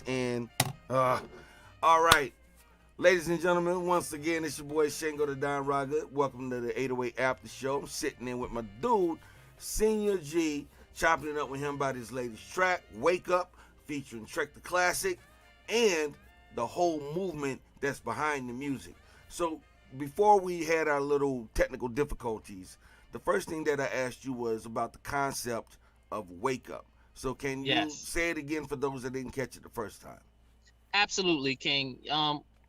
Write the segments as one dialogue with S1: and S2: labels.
S1: And all right, ladies and gentlemen, once again, it's your boy Shango Da Don. Welcome to the 808 After Show. I'm sitting in with my dude, Senior G, chopping it up with him about his latest track, Wake Up, featuring Trek the Classic, and the whole movement that's behind the music. So before we had our little technical difficulties, the first thing that I asked you was about the concept of Wake Up. So can you
S2: Yes,
S1: say it again for those that didn't catch it the first time?
S2: absolutely, King.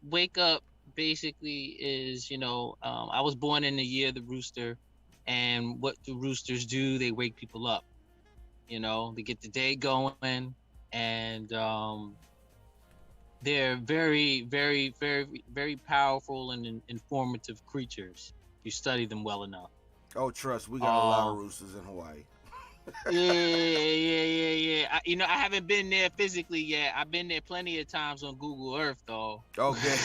S2: Wake up basically is, I was born in the year of the rooster, and what do roosters do? They wake people up. They get the day going, and they're very, very, very, very powerful and informative creatures. If you study them well enough.
S1: Oh, trust, we got a lot of
S2: Uh,
S1: roosters in Hawaii.
S2: yeah. I haven't been there physically yet. I've been there plenty of times on Google Earth, though.
S1: Okay.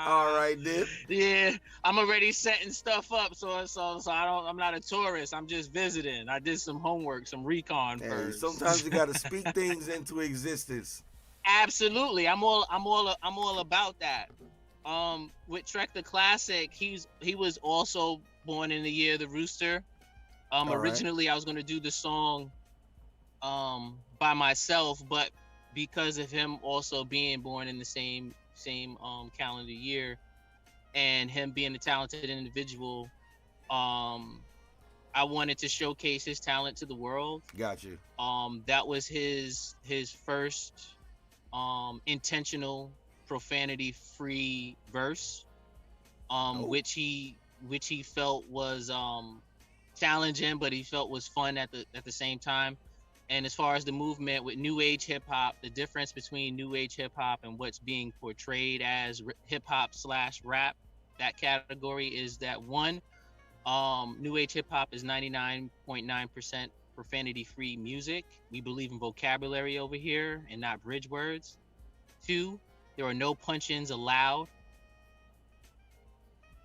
S1: All right, then.
S2: Yeah, I'm already setting stuff up, so I'm not a tourist. I'm just visiting. I did some homework, some recon
S1: Hey,
S2: first.
S1: sometimes you got to speak things into existence.
S2: Absolutely, I'm all about that. With Trek the Classic, he was also born in the year of the rooster.
S1: All right.
S2: Originally I was gonna do the song by myself, but because of him also being born in the same calendar year and him being a talented individual, um I wanted to showcase his talent to the world.
S1: Got you.
S2: That was his first intentional profanity free verse,
S1: Oh,
S2: which he felt was challenging, but he felt was fun at the same time. And as far as the movement with new age hip hop, the difference between new age hip hop and what's being portrayed as hip hop slash rap, that category is that one, new age hip hop is 99.9% profanity free music. We believe in vocabulary over here and not bridge words. Two, there are no punch-ins allowed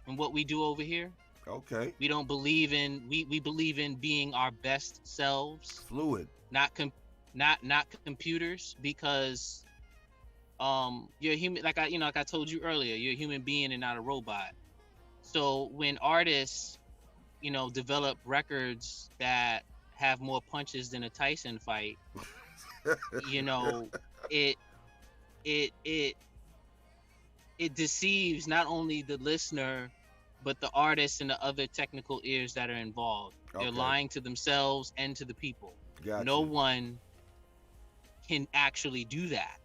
S2: in what we do over here.
S1: okay.
S2: We don't believe in we believe in being our best selves,
S1: Fluid.
S2: not not computers, because you're human, like I told you earlier, you're a human being and not a robot. So when artists, develop records that have more punches than a Tyson fight, you know, it it it it deceives not only the listener but the artists and the other technical ears that are involved. They're
S1: Okay.
S2: lying to themselves and to the people.
S1: Got
S2: No
S1: you.
S2: one can actually do that.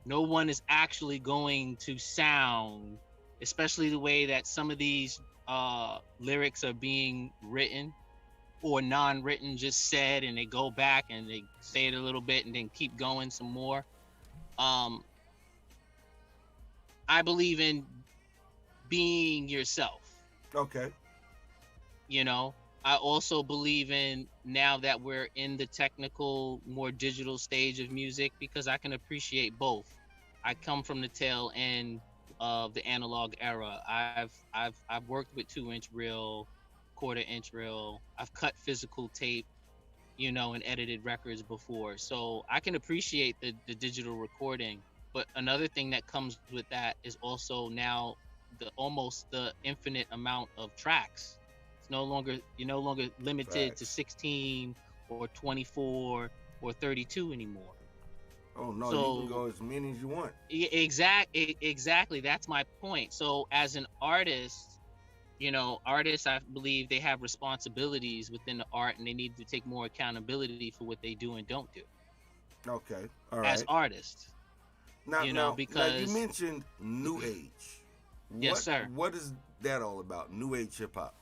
S2: No one is actually going to sound, especially the way that some of these lyrics are being written or non-written, just said, and they go back and they say it a little bit and then keep going some more. Um, I believe in being yourself.
S1: Okay.
S2: you know I also believe in, now that we're in the technical, more digital stage of music, because I can appreciate both. I come from the tail end of the analog era. I've worked with 2-inch reel, quarter-inch reel. I've cut physical tape, and edited records before, so I can appreciate the digital recording. But another thing that comes with that is also now the infinite amount of tracks. You're no longer limited to
S1: Facts.
S2: 16 or 24 or 32 anymore.
S1: Oh no, you can
S2: So
S1: go as many as you want.
S2: exactly, that's my point. So as an artist, artists, I believe they have responsibilities within the art, and they need to take more accountability for what they do and don't do
S1: Okay. All
S2: as
S1: right.
S2: artists.
S1: Now you
S2: Because
S1: mentioned new age.
S2: yes,
S1: What
S2: sir,
S1: what is that all about? New age hip hop.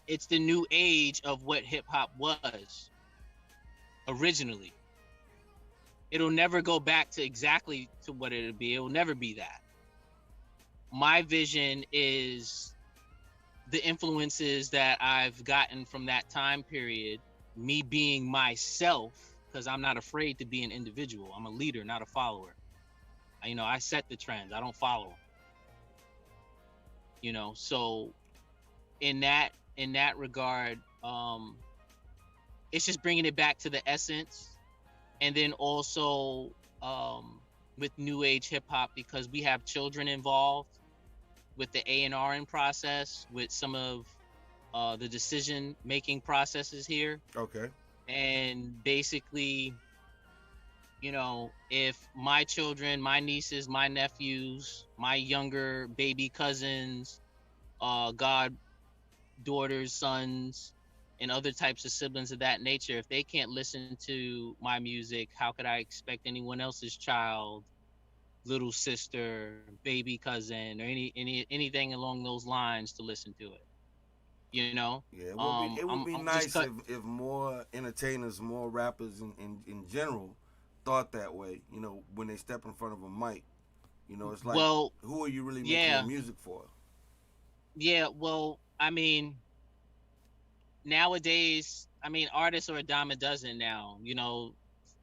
S2: it's the new age of what hip hop was originally. It'll never go back to exactly to what it'll be. It will never be that. My vision is the influences that I've gotten from that time period, me being myself, because I'm not afraid to be an individual. I'm a leader, not a follower. I set the trends. I don't follow. So in that regard, it's just bringing it back to the essence. and then also um, with new age hip hop, because we have children involved with the A&R process, with some of the decision making processes here.
S1: Okay.
S2: And basically, if my children, my nieces, my nephews, my younger baby cousins, god daughters, sons, and other types of siblings of that nature, if they can't listen to my music, how could I expect anyone else's child, little sister, baby cousin, or anything along those lines to listen to it? You know,
S1: Yeah, it would be
S2: I'm just
S1: nice
S2: cut.
S1: if more entertainers, more rappers in general thought that way. When they step in front of a mic, it's like,
S2: Well,
S1: who are you really making your
S2: yeah,
S1: music for?
S2: yeah. Well, I mean, nowadays, I mean, artists are a dime a dozen now.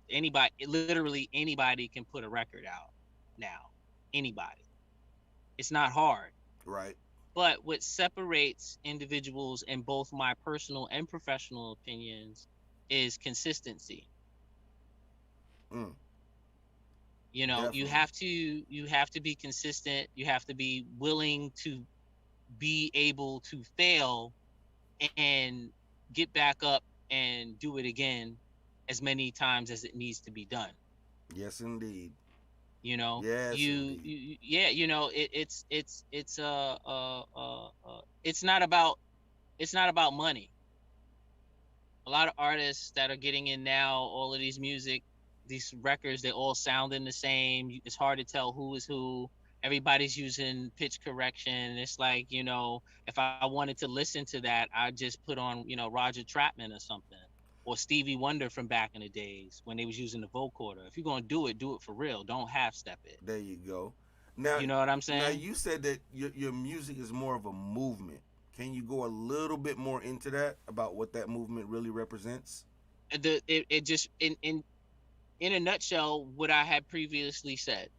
S2: Anybody, literally anybody can put a record out now. Anybody. It's not hard.
S1: Right.
S2: But what separates individuals in both my personal and professional opinions is consistency.
S1: Mm,
S2: You
S1: definitely.
S2: have to be consistent. You have to be willing to be able to fail and get back up and do it again as many times as it needs to be done.
S1: Yes, indeed.
S2: you know
S1: Yes,
S2: you,
S1: indeed.
S2: you yeah, it's not about money. A lot of artists that are getting in now, all of these music, these records, they all sounding the same. It's hard to tell who is who. Everybody's using pitch correction. It's like, if I wanted to listen to that, I'd just put on, Roger Troutman or something, or Stevie Wonder from back in the days when they was using the vocoder. If you're gonna do it for real. Don't half step it.
S1: There you go. Now,
S2: You know what I'm
S1: now
S2: saying?
S1: you said that your music is more of a movement. Can you go a little bit more into that about what that movement really represents?
S2: It just in a nutshell, what I had previously said.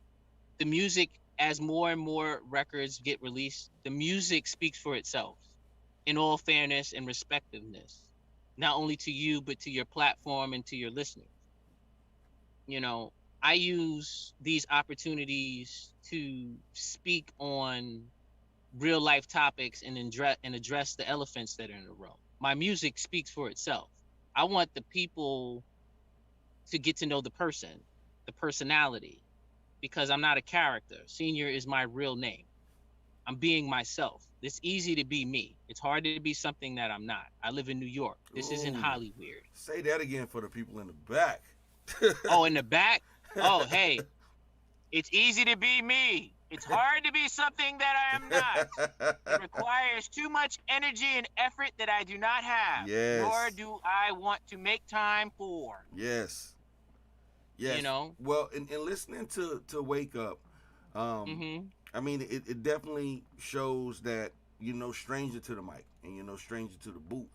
S2: The music, as more and more records get released, the music speaks for itself in all fairness and respectiveness, not only to you, but to your platform and to your listeners. You know, I use these opportunities to speak on real life topics and address the elephants that are in the room. My music speaks for itself. I want the people to get to know the person, the personality, because I'm not a character. Senior is my real name. I'm being myself. It's easy to be me. It's hard to be something that I'm not. I live in New York. This isn't
S1: Ooh,
S2: Hollywood.
S1: say that again for the people in the back.
S2: Oh, in the back? Oh, hey, it's easy to be me. It's hard to be something that I am not. It requires too much energy and effort that I do not have, nor
S1: Yes.
S2: do I want to make time for.
S1: Yes.
S2: You
S1: Yes.
S2: know?
S1: Well, in listening to Wake Up, um,
S2: Mm-hmm.
S1: I mean, it definitely shows that stranger to the mic and stranger to the booth.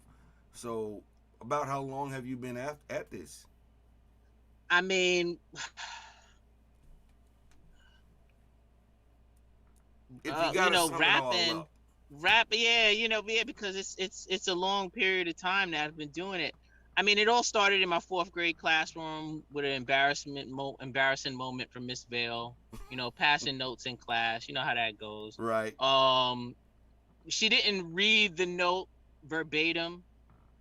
S1: So, about how long have you been at this?
S2: I mean,
S1: If you gotta sum it all
S2: rapping,
S1: up.
S2: yeah, yeah, because it's a long period of time that I've been doing it. I mean, it all started in my fourth grade classroom with an embarrassing moment from Miss Vale. Passing notes in class. You know how that goes.
S1: Right.
S2: Um, she didn't read the note verbatim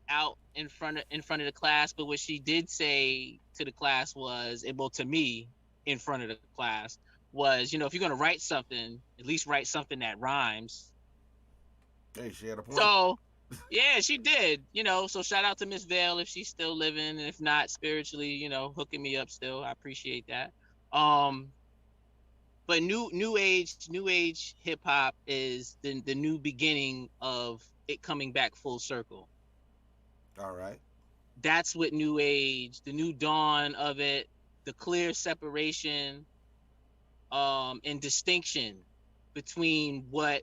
S2: out in front of the class, but what she did say to the class was, well, to me, in front of the class, was, if you're gonna write something, at least write something that rhymes.
S1: Hey, she had a point.
S2: So yeah, she did. So shout out to Miss Vale if she's still living, and if not, spiritually, hooking me up still. I appreciate that. Um, but new age hip hop is the new beginning of it coming back full circle.
S1: All right.
S2: That's what new age, the new dawn of it, the clear separation and distinction between what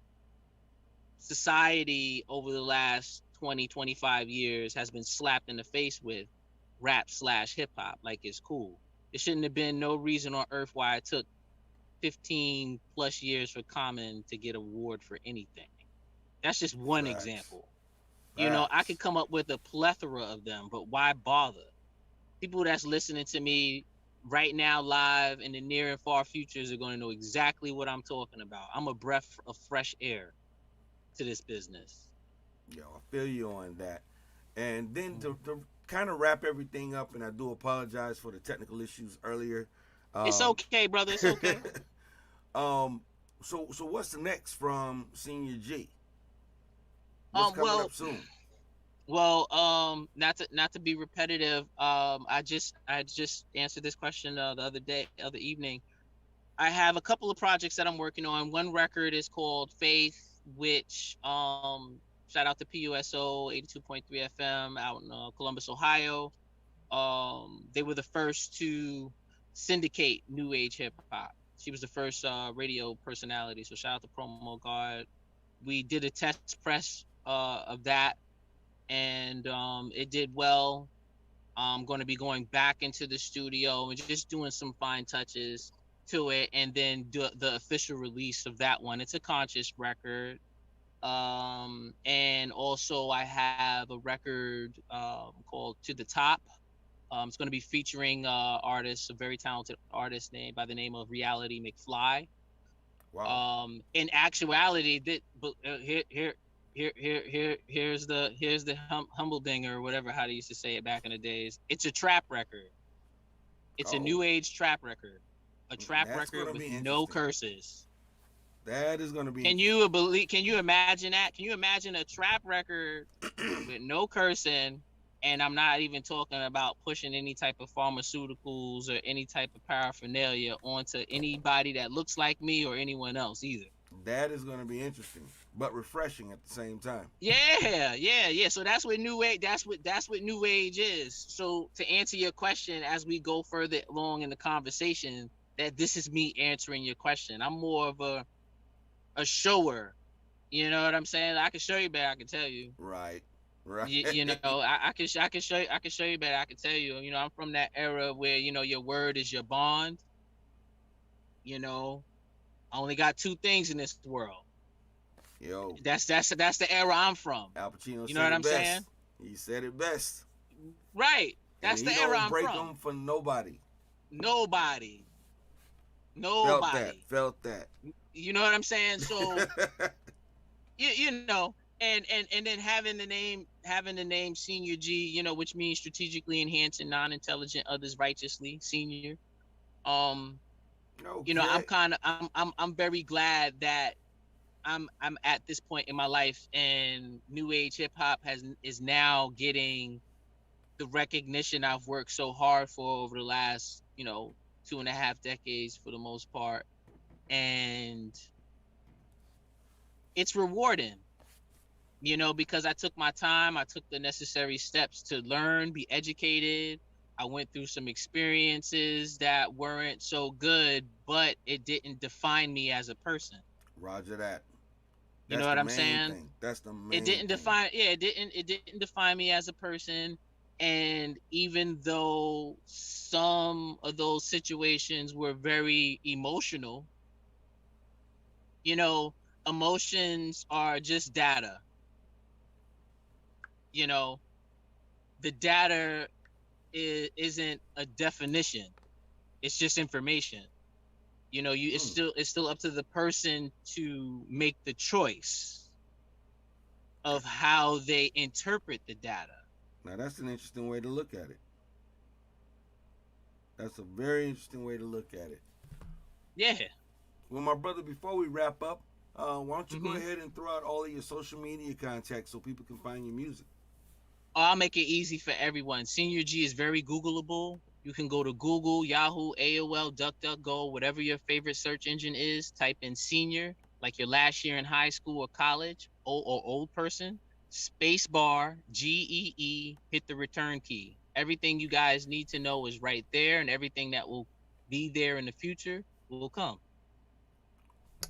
S2: society over the last 20-25 years has been slapped in the face with, rap/hip hop, like it's cool. There shouldn't have been no reason on earth why it took 15 plus years for Common to get an award for anything. That's just one
S1: Facts.
S2: example. I could
S1: Facts.
S2: come up with a plethora of them, but why bother? people that's listening to me right now live in the near and far futures are going to know exactly what I'm talking about. I'm a breath of fresh air to this business.
S1: Yo, I feel you on that. And then
S2: Mhm.
S1: to kind of wrap everything up, and I do apologize for the technical issues earlier.
S2: It's
S1: Um,
S2: okay, brother. It's okay.
S1: um, so what's the next from Senior G? What's
S2: Um,
S1: coming
S2: well,
S1: up soon?
S2: not to be repetitive. I just answered this question the other evening. I have a couple of projects that I'm working on. One record is called Faith, which shout out to PUSO 82.3 FM out in Columbus, Ohio. They were the first to syndicate new age hip hop. She was the first radio personality. So shout out to Promo God. We did a test press of that, and it did well. I'm going to be going back into the studio and just doing some fine touches to it, and then do the official release of that one. It's a conscious record. And also I have a record called To the Top. It's going to be featuring artists, a very talented artist named by the name of Reality McFly.
S1: Wow.
S2: In actuality, that but here's the humbledinger or whatever how they used to say it back in the days. It's a trap record. It's a
S1: Oh,
S2: new age trap record, a trap
S1: that's
S2: record
S1: gonna
S2: with
S1: be
S2: no
S1: interesting.
S2: curses.
S1: That is gonna be
S2: Can
S1: interesting.
S2: you believe? Can you imagine that? Can you imagine a trap record with no cursing? And I'm not even talking about pushing any type of pharmaceuticals or any type of paraphernalia onto anybody that looks like me or anyone else either.
S1: That is gonna be interesting, but refreshing at the same time.
S2: Yeah. So that's what new age. That's what new age is. So to answer your question, as we go further along in the conversation, that this is me answering your question. I'm more of a shower. You know what I'm saying? I can show you better. I can tell you.
S1: Right. Right.
S2: I can show you better. I can tell you. I'm from that era where your word is your bond. You know, I only got two things in this world.
S1: Yo,
S2: That's the era I'm from.
S1: Al Pacino
S2: You know
S1: said
S2: what
S1: it
S2: I'm saying?
S1: best. He said it best,
S2: Right.
S1: and
S2: That's the
S1: he
S2: era
S1: don't
S2: I'm
S1: break
S2: from.
S1: them for nobody.
S2: Nobody.
S1: Felt that.
S2: Nobody.
S1: Felt that.
S2: You know what I'm saying? So and then having the name Senior G, which means strategically enhancing non-intelligent others righteously, senior. Um, I'm
S1: Okay.
S2: kind of I'm very glad that I'm at this point in my life, and new age hip hop is now getting the recognition I've worked so hard for over the last 2.5 decades for the most part, and it's rewarding. Because I took my time, I took the necessary steps to learn, be educated. I went through some experiences that weren't so good, but it didn't define me as a person.
S1: Roger that.
S2: You
S1: That's
S2: know
S1: the
S2: what I'm
S1: main
S2: saying?
S1: thing. That's the
S2: It
S1: main
S2: didn't
S1: thing.
S2: define yeah, it didn't define me as a person. And even though some of those situations were very emotional, you know, emotions are just data. You know, the data isn't a definition. It's just information. It's
S1: Hmm.
S2: still up to the person to make the choice of how they interpret the data.
S1: Now that's an interesting way to look at it. That's a very interesting way to look at it.
S2: Yeah.
S1: Well, my brother, before we wrap up, why don't you go
S2: hmm
S1: ahead and throw out all of your social media contacts so people can find your music?
S2: I'll make it easy for everyone. Senior G is very Googleable. You can go to Google, Yahoo, AOL, DuckDuckGo, whatever your favorite search engine is. Type in senior, like your last year in high school or college, or old person. Space bar, GEE, hit the return key. Everything you guys need to know is right there, and everything that will be there in the future will come.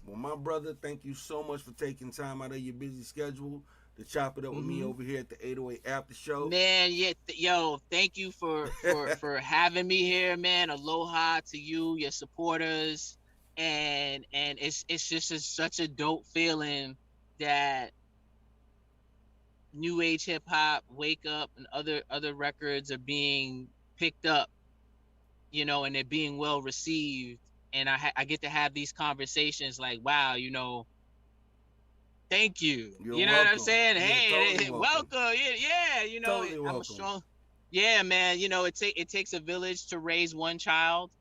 S1: Well, my brother, thank you so much for taking time out of your busy schedule to chop it up with me
S2: hmm
S1: over here at the 808 After Show.
S2: Man, yeah, yo, thank you for having me here, man. Aloha to you, your supporters, and it's just such a dope feeling that new age hip hop, Wake Up, and other records are being picked up, you know, and they're being well received, and I get to have these conversations like, wow, you know, thank you.
S1: You're
S2: You know what I'm
S1: welcome.
S2: saying?
S1: You're
S2: Hey,
S1: totally welcome.
S2: welcome. Yeah, you know,
S1: Totally
S2: I'm a
S1: welcome.
S2: strong. Yeah, man. You know, it takes a village to raise one child,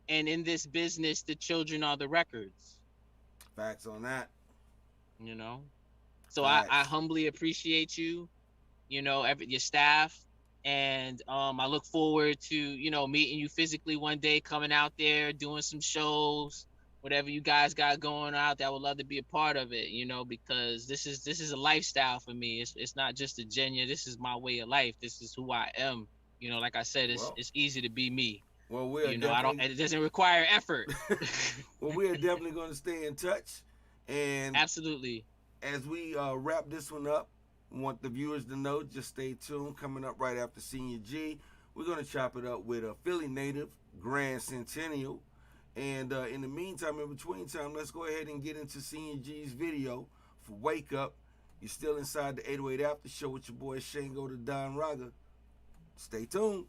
S2: and in this business, the children are the records.
S1: Facts on that.
S2: You know, so I
S1: Facts.
S2: humbly appreciate you. You know, your staff, and I look forward to, you know, meeting you physically one day, coming out there, doing some shows, whatever you guys got going out there. I would love to be a part of it, you know, because this is a lifestyle for me. It's not just a gender. This is my way of life. This is who I am. You know, like I said,
S1: Well,
S2: it's easy to be me.
S1: well, we are
S2: You know, I don't.
S1: definitely.
S2: It doesn't require effort.
S1: Well, we are definitely going to stay in touch, and
S2: Absolutely.
S1: as we wrap this one up, I want the viewers to know, just stay tuned. Coming up right after Senior G, we're going to chop it up with a Philly native, Grand Centennial. And in the meantime, in between time, let's go ahead and get into Senior G's video for Wake Up. You're still inside the 808 After Show with your boy Shango Da Don Raga. Stay tuned.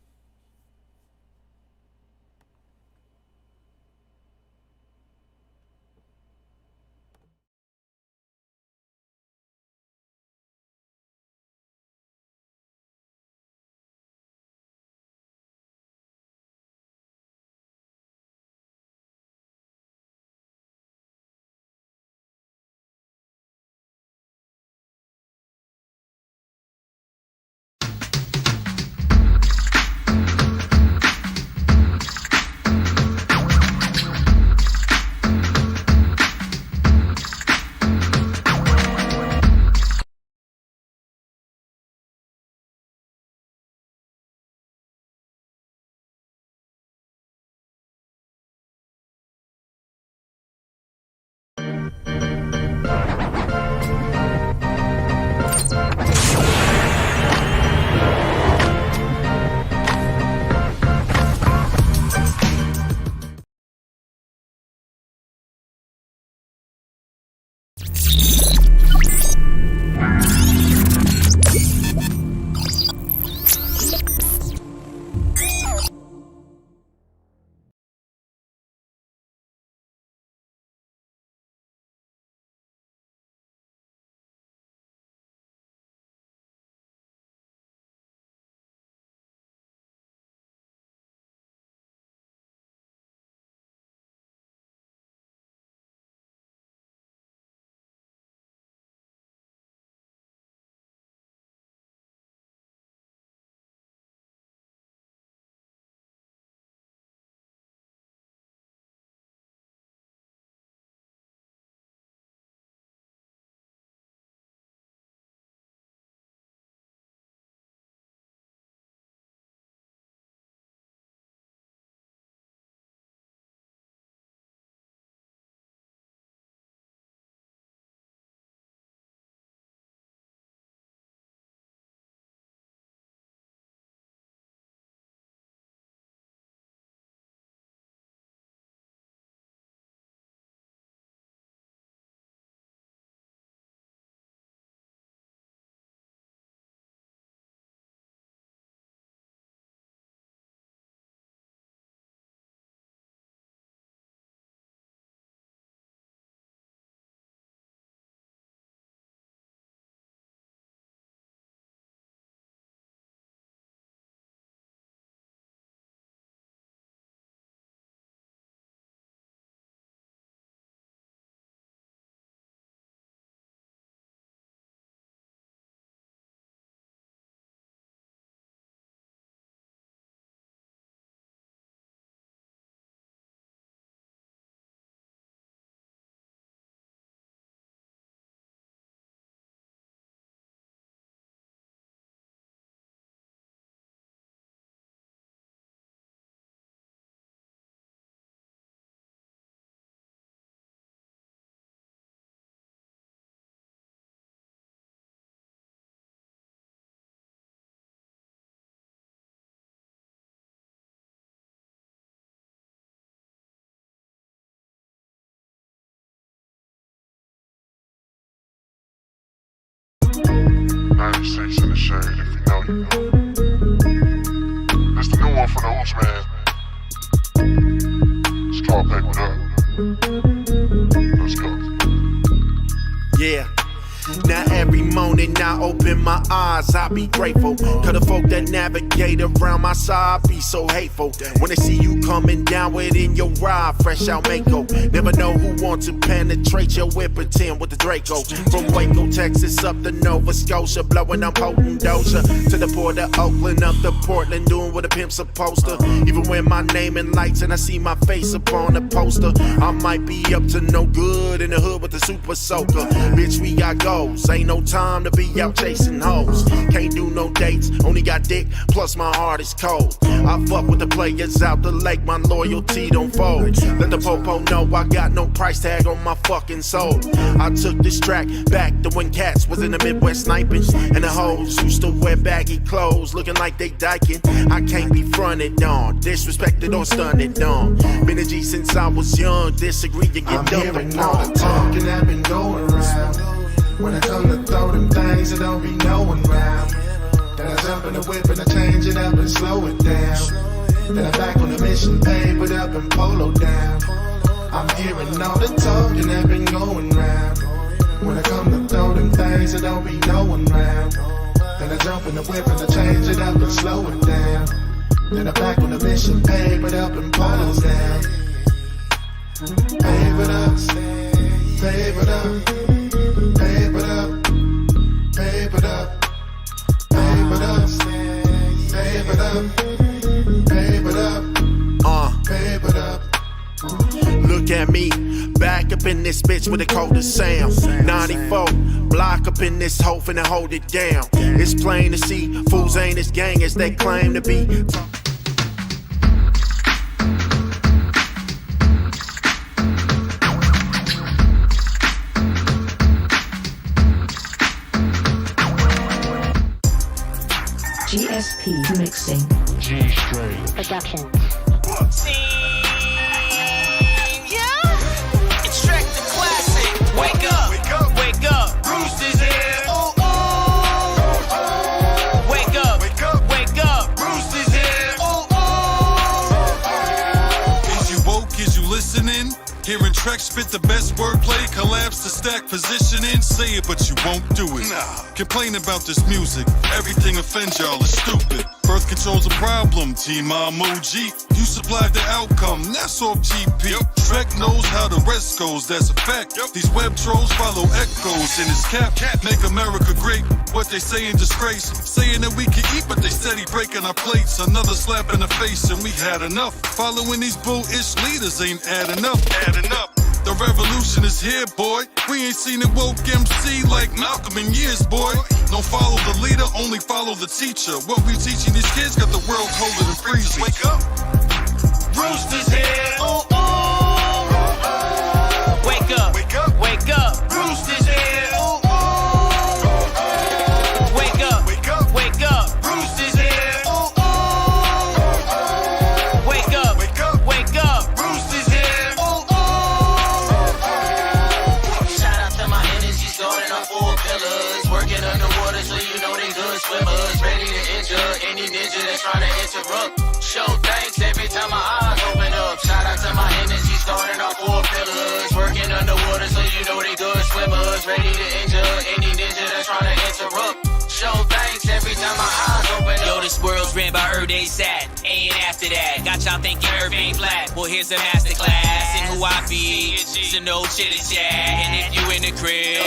S3: Six in the shade, if you know, you know. It's the new one. one for the Oops, man. It's called Paper Up. Let's go.
S4: Yeah. Now every morning I open my eyes, I be grateful. Cause the folk that navigate around my side be so hateful. When they see you coming down within your ride, fresh out Mako. Never know who wants to penetrate your whip, pretend with the Draco. From Waco, Texas up to Nova Scotia, blowing on potent doja. To the port of Oakland, up to Portland, doing what a pimp's supposed to. Even when my name in lights and I see my face upon a poster, I might be up to no good in the hood with the super soaker. Bitch, we got goals. Ain't no time to be out chasing hoes. Can't do no dates, only got dick, plus my heart is cold. I fuck with the players out the lake, my loyalty don't fold. Let the popo know I got no price tag on my fucking soul. I took this track back to when cats was in the Midwest sniping, and the hoes used to wear baggy clothes, looking like they dyking. I can't be fronted on, disrespected or stunted on. Been a G since I was young, disagree, you get
S5: I'm
S4: dumped
S5: hearing
S4: on.
S5: all the talking that been going around. When I come to throw them things, there don't be no one round. Then I jump in the whip and I change it up and slow it down. Then I'm back on the mission, papered up and polo down. I'm hearing all the talking that been going round. When I come to throw them things, there don't be no one round. Then I jump in the whip and I change it up and slow it down. Then I'm back on the mission, papered up and polos down. Papered up, papered up. Papered up, papered up, papered up, papered up, papered up, papered up.
S4: Look at me, back up in this bitch with the coldest sound. 94, block up in this hoe finna hold it down. It's plain to see, fools ain't as gang as they claim to be.
S6: GSP mixing.
S3: G Straight
S6: Production.
S7: Extract the classic. Wake up, wake up, wake up. Rooster's here. Ooh, ooh. Wake up, wake up, wake up. Rooster's here. Ooh, ooh.
S8: Is you woke? Is you listening? Hearing tracks spit the best wordplay, collapse the stack positioning. Say it, but you won't do it. Complain about this music. Everything offends y'all is stupid. Birth control's a problem, Team Emoji. You supplied the outcome, that's off GP. Trek knows how the rest goes, that's a fact. These web trolls follow echoes in his cap. Make America great, what they say in disgrace. Saying that we can eat, but they steady breaking our plates. Another slap in the face and we had enough. Following these bullish leaders ain't adding up. The revolution is here, boy. We ain't seen a woke MC like Malcolm in years, boy. Don't follow the leader, only follow the teacher. What we teaching these kids got the world colder than freezing. Wake up.
S7: Rooster's here. Ooh, ooh. Wake up, wake up, wake up. Rooster's here. Ooh, ooh. Wake up, wake up, wake up. Rooster's here. Ooh, ooh. Wake up, wake up, wake up. Rooster's here. Ooh, ooh. Shout out to my energy stored in our 4 pillars. Working underwater so you know they good swimmers. Ready to injure any ninja that's trying to interrupt. Show thanks every time my eyes open up. Shout out to my energy starting off 4 pillars. Working underwater so you know they good swimmers. Ready to injure any ninja that's trying to interrupt. Show thanks every time my eyes open up. Yo, this world's ran by Earth Day sad. Ain't after that. Got y'all thinking Earth ain't flat. Well, here's a masterclass in who I be. So no chitter chat. And if you in the crib,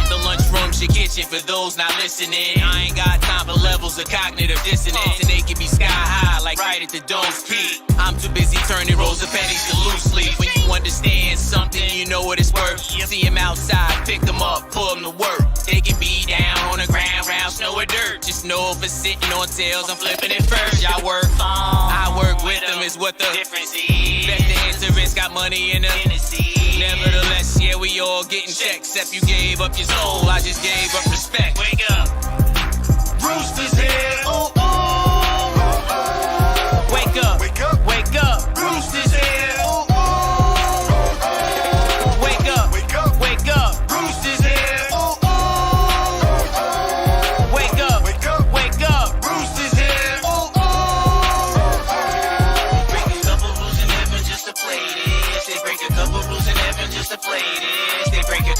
S7: the lunchroom's your kitchen for those not listening. I ain't got time for levels of cognitive dissonance. And they can be sky high like right at the dome's peak. I'm too busy turning rolls of pennies to loose leaf. When you understand something, you know what it's worth. See them outside, pick them up, pull them to work. They can be down on the ground, round snow or dirt. Just know if it's sitting on tails, I'm flipping it first. Y'all work, I work with them is what the difference is. Bet the interest got money in them. Nevertheless, yeah, we all getting checks. Except you gave up your soul, I just gave up respect. Wake up. Rooster's here. Ooh, ooh. Wake up. Wake up. Wake up. Rooster's here. Ooh, ooh. Wake up. Wake up. Wake up. Rooster's here. Ooh, ooh. Wake up. Wake up. Wake up. Rooster's here. Ooh, ooh.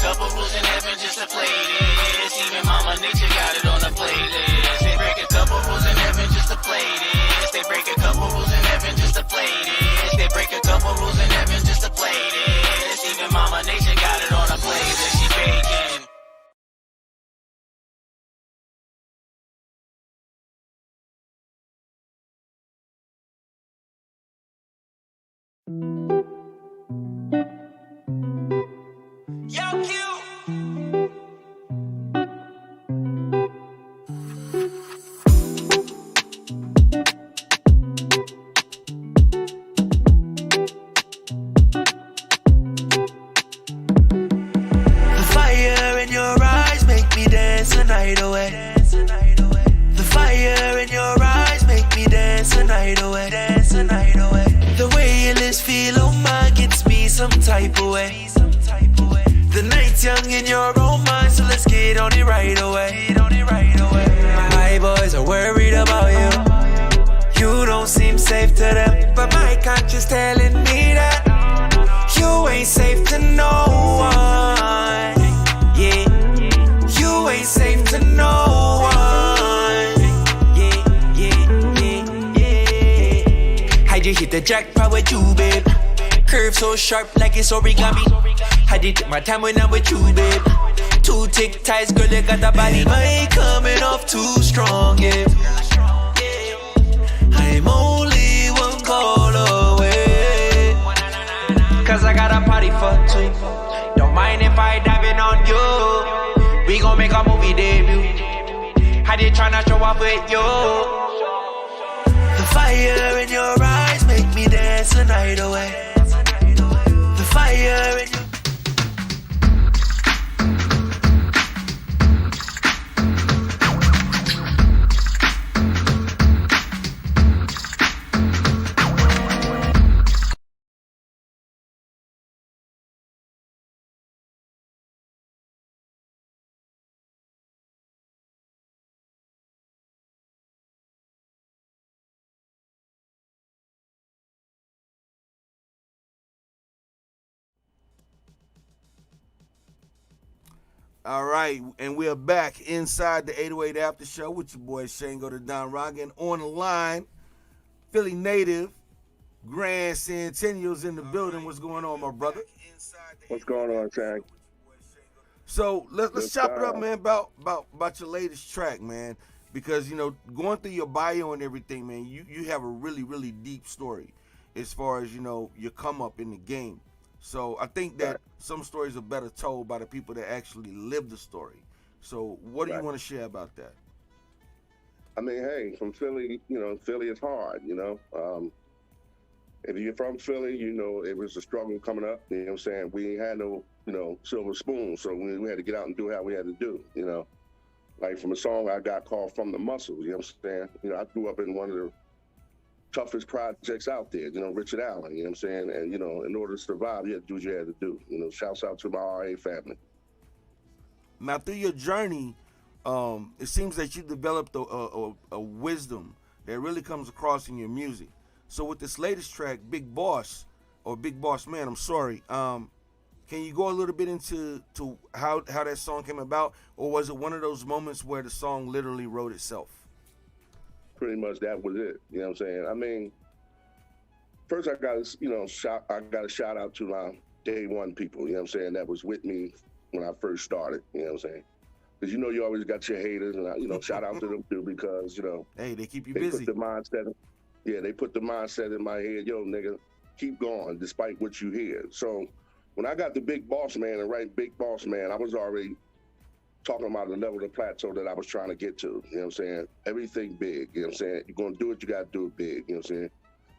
S7: couple rules in heaven just to play this. Even Mama Nature got it on the playlist. They break a couple rules in heaven just to play this. They break a couple rules in heaven just to play this. They break a couple rules in heaven just to play this. Even Mama Nature got it on the playlist. She baking. Yo, Q.
S6: The night away. The fire in your eyes make me dance the night away. Dance the night away. The way you lips feel, oh my, gets me some type of way. The night's young in your own mind, so let's get on it right away. My boys are worried about you. You don't seem safe to them, but my conscience telling me that you ain't safe to no one. Yeah. You ain't safe to no one. Yeah. How'd you hit the jackpot with you, babe? Curve so sharp like it's origami. How'd you take my time when I'm with you, babe? Two tick ties, girl, you got the body. I ain't coming off too strong, yeah. I'm only one call away. Cause I got a party for two. Don't mind if I dive in on you. We gon' make a movie debut. How they tryna show up with you? The fire in your eyes make me dance the night away. The fire in your
S1: All right, and we are back inside the 808 After Show with your boy Shango Da Don and on the line, Philly native, Grand Centennial's in the building. What's going on, my brother?
S9: What's going on, Shang?
S1: So let's chop it up, man, about your latest track, man. Because, you know, going through your bio and everything, man, you have a really, really deep story as far as, you know, your come up in the game. So I think that some stories are better told by the people that actually live the story. So what do you want to share about that?
S9: I mean, hey, from Philly, you know, Philly is hard, you know. If you're from Philly, you know, it was a struggle coming up, you know what I'm saying? We ain't had no, you know, silver spoon, so we had to get out and do what we had to do, you know. Like from a song I got called From the Muscles, you know what I'm saying? You know, I grew up in one of the toughest projects out there, you know, Richard Allen, you know what I'm saying? And, you know, in order to survive, you had to do what you had to do. You know, shouts out to my RA family.
S1: Now, through your journey, it seems that you developed a wisdom that really comes across in your music. So with this latest track, Big Boss, or Big Boss Man, I'm sorry, can you go a little bit into how that song came about? Or was it one of those moments where the song literally wrote itself?
S9: Pretty much that was it. You know what I'm saying? I mean, first I got a shout out to my day one people, you know what I'm saying, that was with me when I first started, you know what I'm saying? Because you know you always got your haters, and you know, shout out to them too, because, you know,
S1: hey, they keep you busy.
S9: They put the mindset in my head, yo, nigga, keep going despite what you hear. So when I got the Big Boss Man and write Big Boss Man, I was already talking about the level of the plateau that I was trying to get to, you know what I'm saying? Everything big, you know what I'm saying? You're gonna do it, you gotta do it big, you know what I'm saying? You know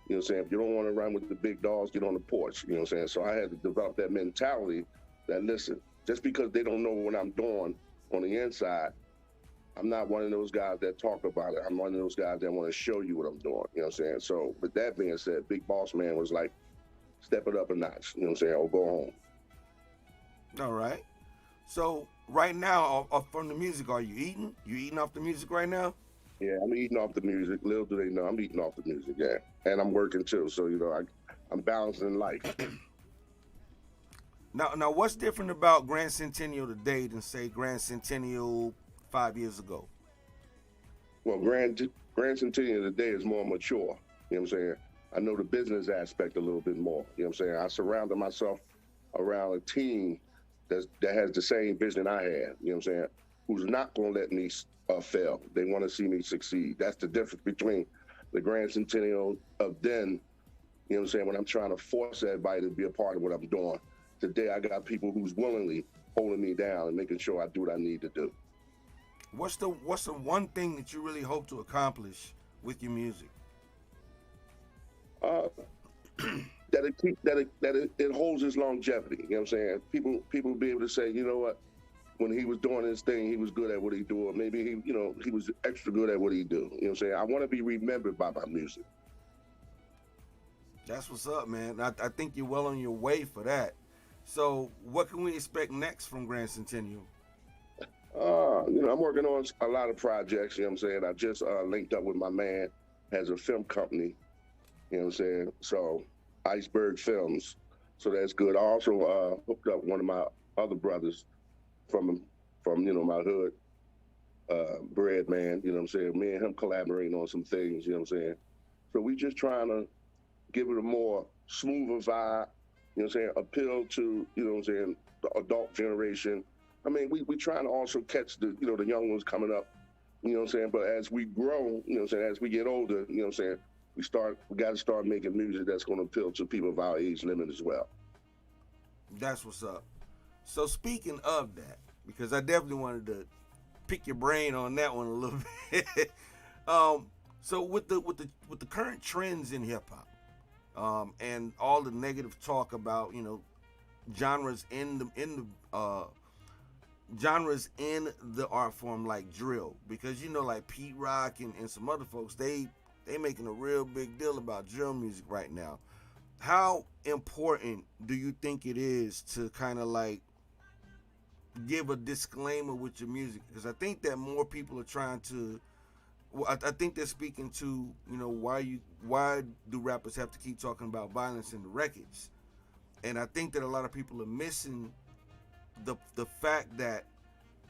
S9: what I'm saying? If you don't wanna run with the big dogs, get on the porch, you know what I'm saying? So I had to develop that mentality that, listen, just because they don't know what I'm doing on the inside, I'm not one of those guys that talk about it. I'm one of those guys that wanna show you what I'm doing, you know what I'm saying? So with that being said, Big Boss Man was like, step it up a notch, you know what I'm saying, or go home.
S1: All right. So right now, from the music, are you eating? You eating off the music right now?
S9: Yeah, I'm eating off the music. Little do they know, I'm eating off the music, yeah. And I'm working too, so, you know, I'm balancing life.
S1: Now, what's different about Grand Centennial today than say Grand Centennial 5 years ago?
S9: Well, Grand Centennial today is more mature. You know what I'm saying? I know the business aspect a little bit more. You know what I'm saying? I surrounded myself around a team that has the same vision I had. You know what I'm saying? Who's not going to let me fail. They want to see me succeed. That's the difference between the Grand Centennial of then, you know what I'm saying, when I'm trying to force everybody to be a part of what I'm doing. Today, I got people who's willingly holding me down and making sure I do what I need to do.
S1: What's the one thing that you really hope to accomplish with your music?
S9: That it holds its longevity. You know what I'm saying? People be able to say, you know what, when he was doing his thing, he was good at what he do, or maybe he was extra good at what he do. You know what I'm saying? I want to be remembered by my music.
S1: That's what's up, man. I think you're well on your way for that. So what can we expect next from Grand Centennial?
S9: I'm working on a lot of projects. You know what I'm saying? I just linked up with my man, has a film company. You know what I'm saying? So Iceberg Films. So that's good. I also hooked up one of my other brothers from my hood, Bread Man. You know what I'm saying? Me and him collaborating on some things. You know what I'm saying? So we just trying to give it a more smoother vibe. You know what I'm saying? Appeal to, you know what I'm saying, the adult generation. I mean, we trying to also catch the young ones coming up. You know what I'm saying? But as we grow, you know what I'm saying, as we get older, you know what I'm saying, we got to start making music that's going to appeal to people of our age limit as well.
S1: That's what's up. So speaking of that, because I definitely wanted to pick your brain on that one a little bit. So with the current trends in hip hop, and all the negative talk about genres in the art form like drill, because like Pete Rock and some other folks, they making a real big deal about drill music right now. How important do you think it is to kind of like give a disclaimer with your music? Because I think that more people are trying to, I think they're speaking to, why do rappers have to keep talking about violence in the records? And I think that a lot of people are missing the fact that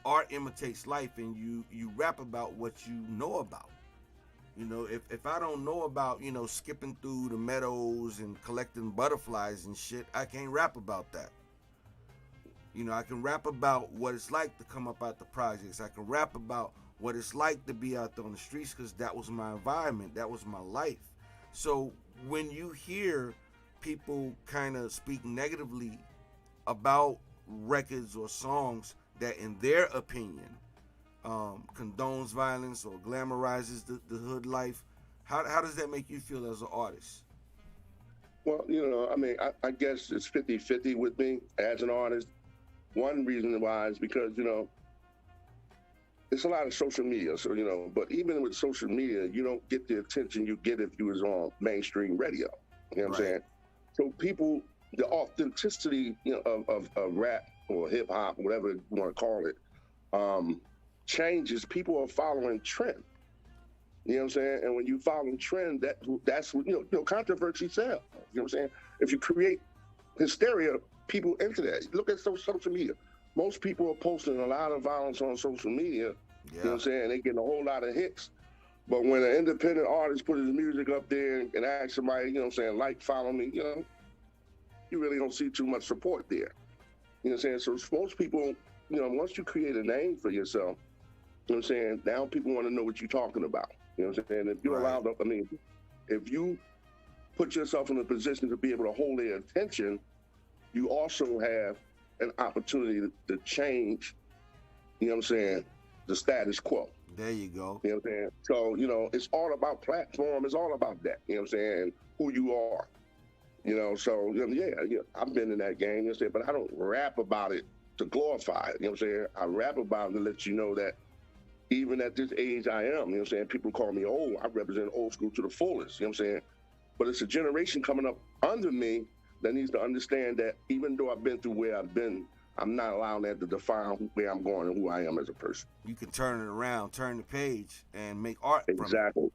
S1: art imitates life, and you rap about what you know about. If I don't know about, skipping through the meadows and collecting butterflies and shit, I can't rap about that. I can rap about what it's like to come up out the projects. I can rap about what it's like to be out there on the streets, because that was my environment. That was my life. So when you hear people kind of speak negatively about records or songs that, in their opinion, condones violence or glamorizes the hood life, how does that make you feel as an artist?
S9: Well, I guess it's 50-50 with me as an artist. One reason why is because, it's a lot of social media. So, but even with social media, you don't get the attention you get if you was on mainstream radio. You know what I'm saying? So people, the authenticity, of rap or hip hop, whatever you want to call it, changes. People are following trend. You know what I'm saying? And when you follow trend, that's what, controversy sells. You know what I'm saying? If you create hysteria, people into that. Look at social media. Most people are posting a lot of violence on social media. Yeah. You know what I'm saying? They getting a whole lot of hits. But when an independent artist put his music up there and asks somebody, you know what I'm saying, like, follow me, you really don't see too much support there. You know what I'm saying? So most people, once you create a name for yourself, you know what I'm saying, now people want to know what you're talking about. You know what I'm saying? If you're allowed to, if you put yourself in a position to be able to hold their attention, you also have an opportunity to change, you know what I'm saying, the status quo.
S1: There you go.
S9: You know what I'm saying? So, it's all about platform. It's all about that. You know what I'm saying? Who you are. So, yeah, I've been in that game, you know what I'm saying? But I don't rap about it to glorify it. You know what I'm saying? I rap about it to let you know that even at this age I am, you know what I'm saying? People call me old. I represent old school to the fullest, you know what I'm saying? But it's a generation coming up under me that needs to understand that even though I've been through where I've been, I'm not allowing that to define where I'm going and who I am as a person.
S1: You can turn it around, turn the page, and make art
S9: exactly.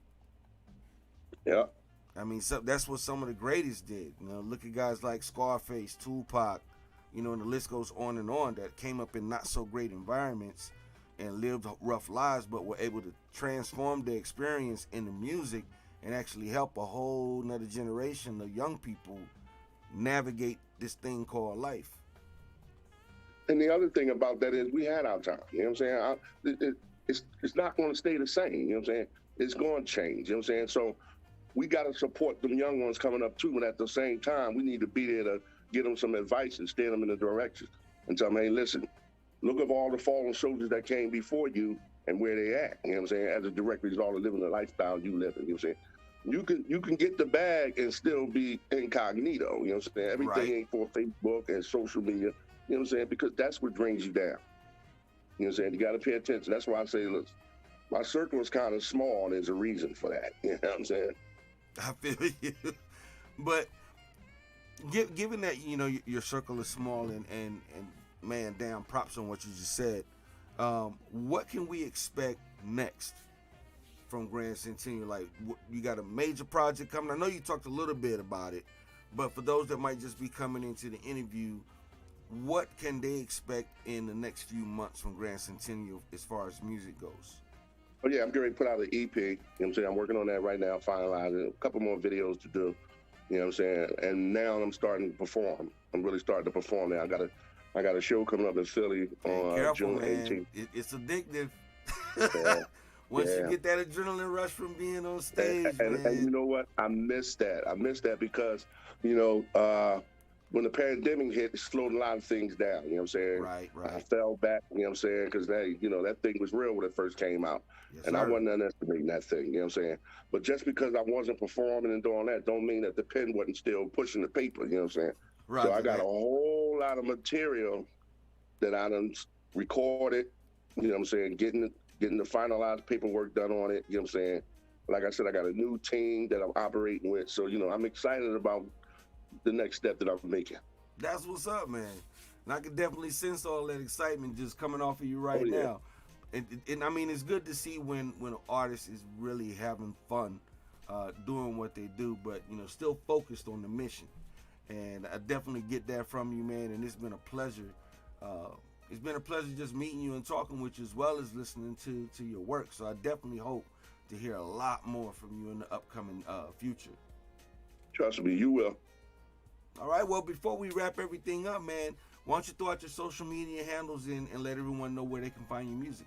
S9: From it. Yeah.
S1: That's what some of the greatest did. Look at guys like Scarface, Tupac, you know, and the list goes on, that came up in not so great environments and lived rough lives, but were able to transform their experience into music and actually help a whole nother generation of young people navigate this thing called life.
S9: And the other thing about that is we had our time. You know what I'm saying? It's not going to stay the same. You know what I'm saying? It's going to change. You know what I'm saying? So we got to support them young ones coming up too. And at the same time, we need to be there to give them some advice and steer them in the direction and tell them, hey, listen, look at all the fallen soldiers that came before you and where they at. You know what I'm saying? As a direct result of living the lifestyle you live in. You know what I'm saying? You can get the bag and still be incognito. You know what I'm saying? Everything ain't for Facebook and social media. You know what I'm saying? Because that's what brings you down. You know what I'm saying? You got to pay attention. That's why I say, look, my circle is kind of small, and there's a reason for that. You know what I'm saying?
S1: I feel you. But given that, you know, your circle is small and man, damn, props on what you just said. What can we expect next from Grand Centennial? Like, you got a major project coming? I know you talked a little bit about it, but for those that might just be coming into the interview, what can they expect in the next few months from Grand Centennial as far as music goes?
S9: Oh yeah, I'm getting ready to put out an EP. You know what I'm saying? I'm working on that right now, finalizing a couple more videos to do. You know what I'm saying? And now I'm starting to perform. I'm really starting to perform now. I got a show coming up in Philly on June 18th.
S1: It's addictive.
S9: Yeah.
S1: Once you get that adrenaline rush from being on stage,
S9: and you know what? I missed that. I missed that because, you know, when the pandemic hit, it slowed a lot of things down. You know what I'm saying?
S1: Right.
S9: I fell back. You know what I'm saying? Because that thing was real when it first came out, and I wasn't underestimating that thing. You know what I'm saying? But just because I wasn't performing and doing that, don't mean that the pen wasn't still pushing the paper. You know what I'm saying?
S1: Right.
S9: So I got a whole lot of material that I done recorded. You know what I'm saying? Getting the finalized paperwork done on it. You know what I'm saying? Like I said, I got a new team that I'm operating with. So, you know, I'm excited about the next step that I'm making.
S1: That's what's up, man. And I can definitely sense all that excitement just coming off of you right now. And I mean, it's good to see when an artist is really having fun doing what they do, but, you know, still focused on the mission. And I definitely get that from you, man. And it's been a pleasure. It's been a pleasure just meeting you and talking with you as well as listening to your work. So I definitely hope to hear a lot more from you in the upcoming future.
S9: Trust me, you will.
S1: All right, well, before we wrap everything up, man, why don't you throw out your social media handles and let everyone know where they can find your music?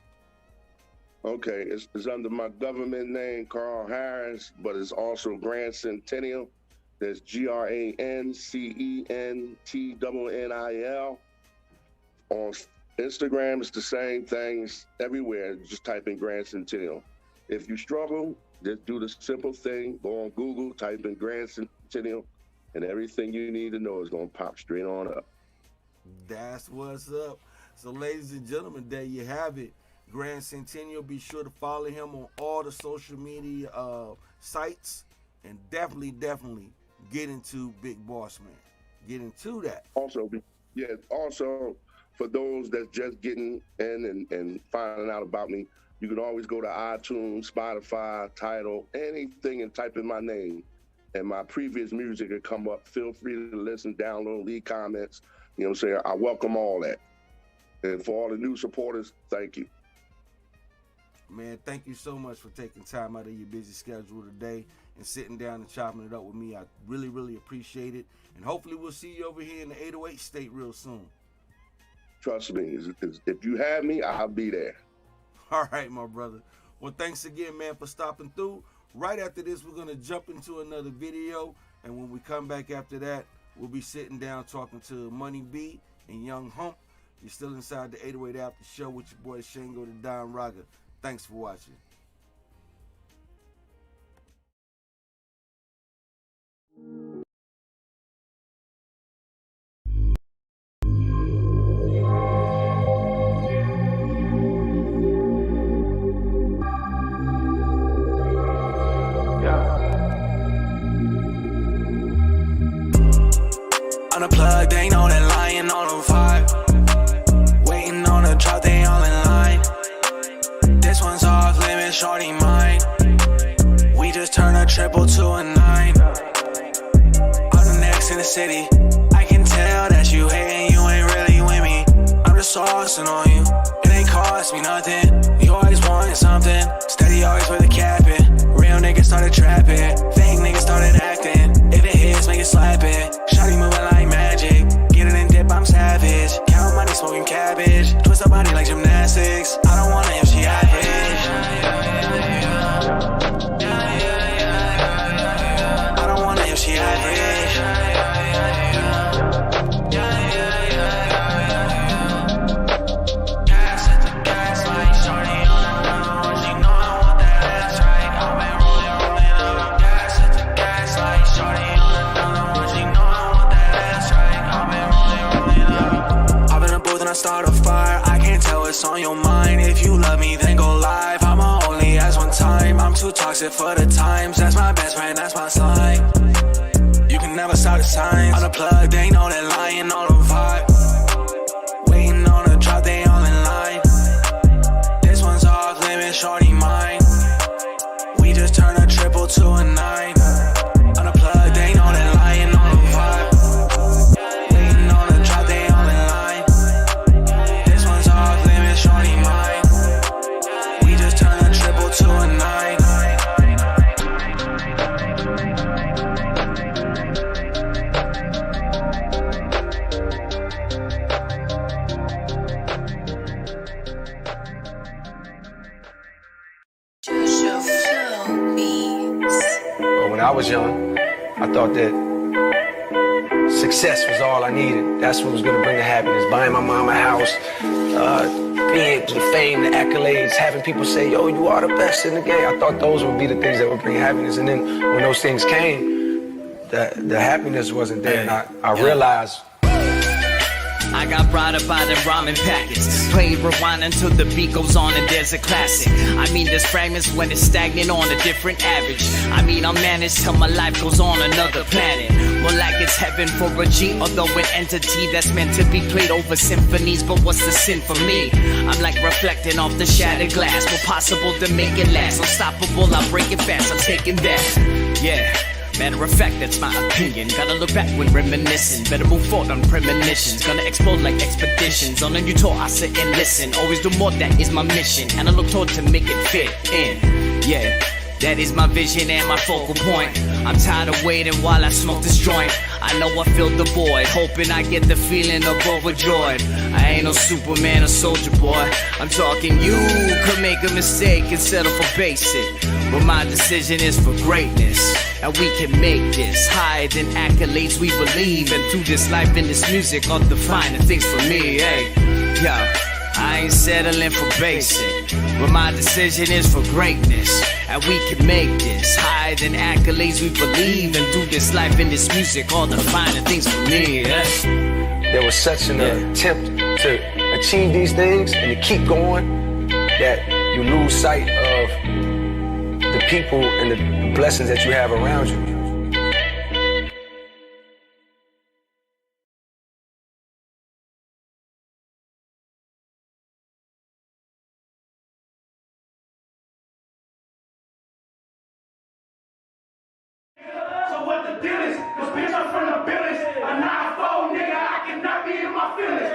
S9: Okay, it's under my government name, Carl Harris, but it's also Grand Centennial. There's GRANCENTNNIL. On Instagram, it's the same thing. It's everywhere. Just type in Grand Centennial. If you struggle, just do the simple thing. Go on Google, type in Grand Centennial, and everything you need to know is going to pop straight on up.
S1: That's what's up. So, ladies and gentlemen, there you have it. Grand Centennial. Be sure to follow him on all the social media sites, and definitely get into Big Boss Man. Get into that.
S9: Also, for those that's just getting in and finding out about me, you can always go to iTunes, Spotify, Tidal, anything, and type in my name, and my previous music will come up. Feel free to listen, download, leave comments. You know what I'm saying? I welcome all that. And for all the new supporters, thank you.
S1: Man, thank you so much for taking time out of your busy schedule today and sitting down and chopping it up with me. I really appreciate it. And hopefully we'll see you over here in the 808 state real soon.
S9: Trust me, if you have me, I'll be there.
S1: All right, my brother. Well, thanks again, man, for stopping through. Right after this, we're going to jump into another video. And when we come back after that, we'll be sitting down talking to Money B and Young Hump. You're still inside the 808 After Show with your boy Shango Da Don Raga. Thanks for watching.
S6: Unplugged, they know that lying on the vibe. Waiting on the drop, they all in line. This one's off limits, shorty mine. We just turn a triple to a 9. I'm the next in the city. I can tell that you hating, you ain't saucing on you. It ain't cost me nothing. You always wanted something. Steady always with a cap in. Real niggas started trapping. Fake niggas started acting. If it hits, make it slap it. Shawty moving like magic. Get it in dip, I'm savage. Count money, smoking cabbage. Twist her body like gymnastics. I don't want her if she average. I don't want her if she average. Start a fire, I can't tell what's on your mind. If you love me, then go live. I'ma only ask one time. I'm too toxic for the times. That's my best friend, that's my sign. You can never stop the signs. Unplugged, they know that lying on the vibe. Waiting on a drop, they all in line. This one's off limits, shorty mine. We just turn a triple to a 9. Unplugged, they know that lying on the vibe. Waiting on a drop, they all in line. Shorty mine. We just turn a triple to a 9.
S10: When I was young, I thought that success was all I needed. That's what was gonna bring the happiness. Buying my mom a house, being the fame, the accolades, having people say, yo, you are the best in the game. I thought those would be the things that would bring happiness. And then when those things came, the happiness wasn't there. And I realized
S11: I got brought up by them ramen packets. Play rewind until the beat goes on and there's a classic. I mean, there's fragments when it's stagnant on a different average. I mean, I'll manage till my life goes on another planet. More like it's heaven for a G, although an entity that's meant to be played over symphonies. But what's the sin for me? I'm like reflecting off the shattered glass. More possible to make it last. Unstoppable, I'll break it fast. I'm taking that. Yeah. Matter of fact, that's my opinion. Gotta look back when reminiscing. Better move forward on premonitions. Gonna explode like expeditions. On a new tour, I sit and listen. Always do more, that is my mission. And I look toward to make it fit in. Yeah, that is my vision and my focal point. I'm tired of waiting while I smoke this joint. I know I filled the void, hoping I get the feeling of overjoyed. I ain't no Superman or soldier boy. I'm talking you could make a mistake and settle for basic. But my decision is for greatness. And we can make this higher than accolades we believe. And through this life and this music, all the finer things for me. Hey, yo, I ain't settling for basic. But my decision is for greatness. And we can make this higher than accolades we believe. And through this life and this music, all the finer things for me.
S10: There was such an attempt to achieve these things and to keep going that you lose sight of the people and the blessings that you have around you.
S12: So what the deal is? Cause bitch, I'm from the village. A 9-4 nigga, I cannot be in my feelings.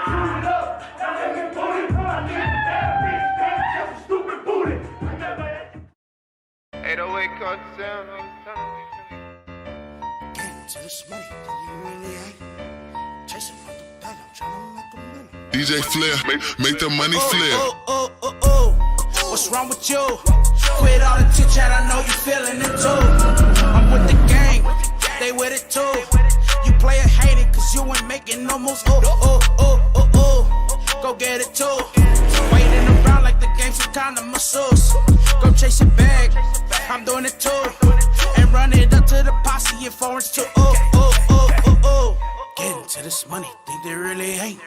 S12: Shoot it up, now let me booty. I need a bad bitch, just a stupid booty.
S13: 808 caught the sound.
S5: Getting to this money, you really ain't chasing on the bag. I'm trying to make a minute.
S8: DJ Flair, make the money flare.
S6: What's wrong with you? Quit all the chit chat, I know you feeling it too. I'm with the gang, they with it too. You play a hater cause you ain't making no moves. Go get it too. Waiting around like the game's some kind of masseuse. Go chase your bag, I'm doing it too. And run it up to the posse in foreigns too. Getting to this money, think they really ain't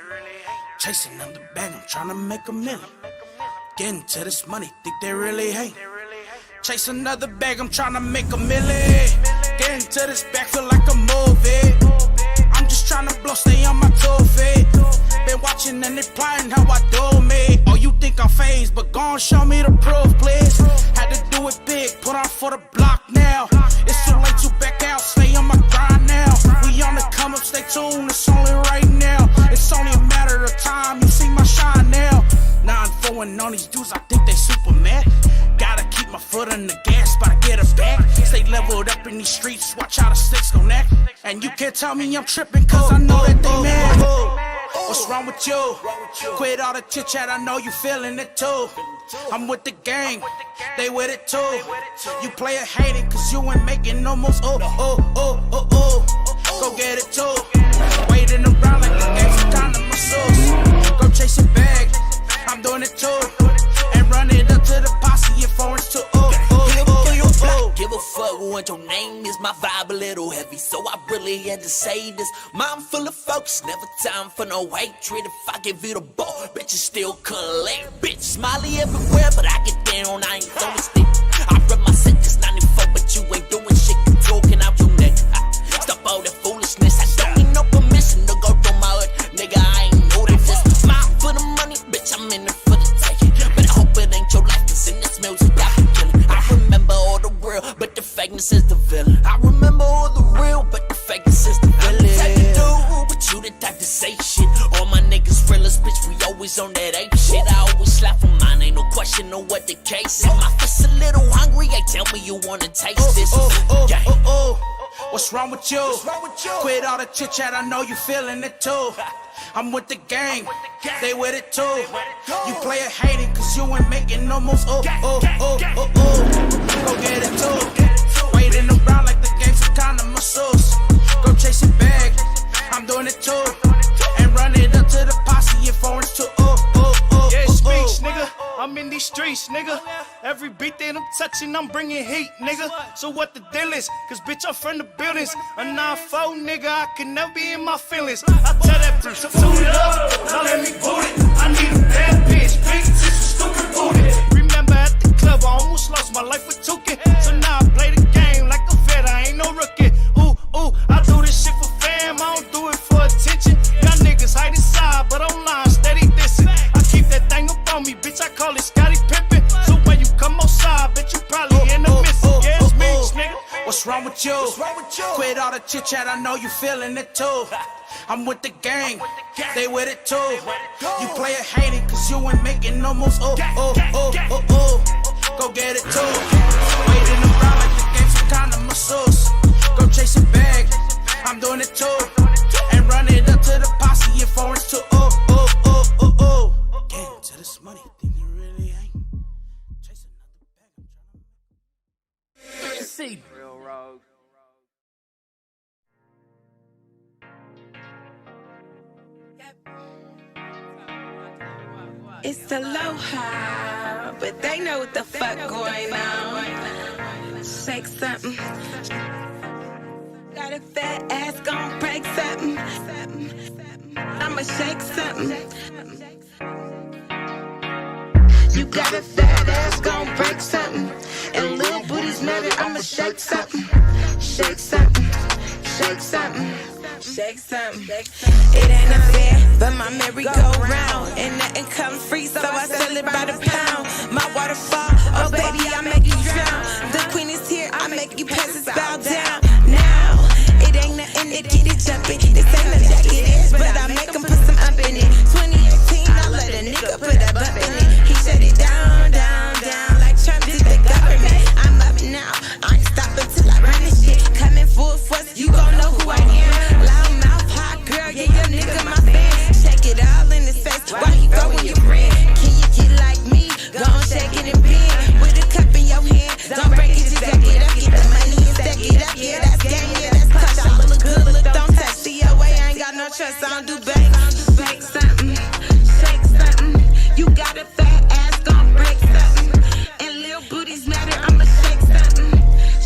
S6: chasing on the bag, I'm trying to make a million. Getting to this money, think they really ain't chase another bag, I'm trying to make a million. Getting to this bag, feel like a movie. I'm just trying to blow, stay on my toe feet. Been watching and they plotting how I do me. Oh, you think I'm phased, but gon' show me the proof, please. Had to do it big, put on for the block now. It's too late to back out, stay on my grind now. We on the come up, stay tuned, it's only right now. It's only a matter of time.
S13: watch how the sticks gon' act. And you can't tell me I'm tripping, cause I know that they mad. What's wrong with you? Quit all the chit chat, I know you feeling it too. I'm with the gang, they with it too. You play a hating, cause you ain't making no moves. Go get it too. Waiting around like the game's some kind of masseuse. Go chase a bag, I'm doing it too. And run it up to the posse and foreigns too.
S6: Give a fuck what your name is, my vibe a little heavy, so I really had to say this. Mind full of focus, never time for no hatred. If I give you the ball, bitch, you still collect. Bitch, smiley everywhere, but I get down, I ain't throwing stick. I rep my set just 94, but you ain't doing shit. You talking out your neck. Stop all that foolishness, I don't need no permission to go through my hood. Nigga, I ain't know that. Just smile for the money, bitch, I'm in it for the taking. But I hope it ain't your life, cause in this music I be killing. I remember all the real, but the fakeness is the villain. I remember all the real, but the fakeness is the villain. I'm the type to do, but you the type to say shit. All my niggas realest, bitch, we always on that ape shit. I always slap for mine, ain't no question on what the case is. My fist a little hungry, hey, tell me you wanna taste this.
S13: What's wrong with you? Quit all the chit chat, I know you feeling it too. I'm with the gang, they with it too. You play a hating, cause you ain't making no moves. Go get it too. Waiting around like the game's some kind of masseuse. Go chase a bag, I'm doing it too. And run it up to the posse and foreigns too.
S14: Yeah, speech, nigga. I'm in these streets, nigga. Every beat that I'm touching, I'm bringing heat, nigga. So what the deal is? Cause bitch, I'm from the buildings. A 9-4, nigga, I can never be in my feelings. I tell that bitch, so tune it up, now let me boot it. I need a bad bitch, big tits, stupid booty. Remember at the club, I almost lost my life with Tuki. So now I play the game like a vet, I ain't no rookie. I do this shit for fam, I don't do it for attention. Y'all niggas hide inside, but online steady dissing. I keep that thing up on me, bitch, I call it Scotty Pippen. So when you come outside, bitch, you probably end up missing. Yeah, it's me, nigga.
S13: What's wrong with you? Quit all the chit chat, I know you feeling it too. I'm with the gang, they with it too. You play a hating, cause you ain't making no moves. Go get it too. Waiting around like the game's some kind of masseuse. Go chase a bag, I'm doing it too. And run it up to the posse and foreigns too. Get to this money, think you really ain't. Chase another bag, I'm trying to real rogue.
S15: It's aloha, but they know what the fuck going on. Shake something. Got a fat ass gon' break something. I'ma shake something. You got a fat ass gon' break something. And little booties matter, I'ma shake something. Shake something. Shake something. Shake something. It ain't unfair, but my merry-go-round. And nothing comes free, so I sell it by the pound. My waterfall, oh baby, I make you drown. The queen is here, I make you peasants bow down. Now, it ain't nothing to get it jumping. This ain't no jacket is, but I make him put some up in it. 2018, I let a nigga put a bump in it. He shut it down, down, down, like Trump did the government. I'm up now, I ain't stopping till I run this shit. Coming full force, you gon' know who I am. Loud mouth, hot girl, yeah, your nigga my fan. Shake it all in his face, why he throwing your friend? Can you get like me? Go on, shake it and bend. With a cup in your hand, don't break it, just back it up. Get the money and stack it up, yeah, that's gang, yeah, that's clutch. I look good, look, don't touch. See your way, I ain't got no trust, I don't do bangs. Shake something, shake something. You got a fat ass, gon' break something. And little booties matter, I'ma shake something.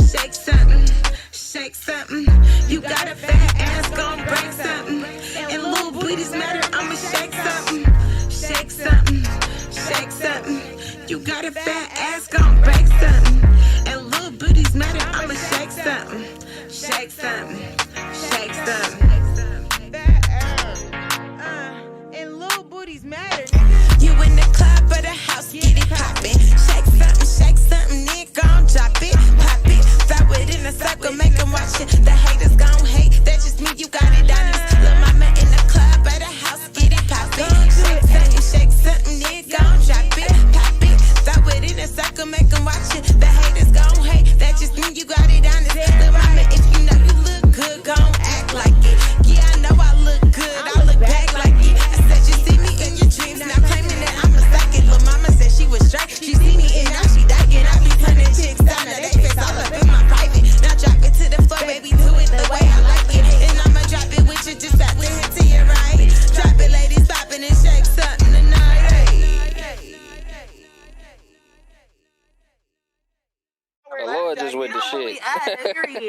S15: Shake something, shake something. You got a fat ass, gon' break something. And little booties matter, I'ma shake something. Shake something, shake something. You got a fat ass, gon' break something. And little booties matter, I'ma shake something. Shake something, shake something. And little booties matter. You in the club or the house, get it poppin'. Shake something, then gon' drop it, pop it. Throw it in a circle, make them watch it. The haters gon' hate, that just mean you got it honest. Lil' mama in the club or the house, get it poppin'. Shake something, then gon' drop it, pop it. Throw it in a circle, make them watch it. The haters gon' hate, that just mean you got it honest. Lil' mama, if you know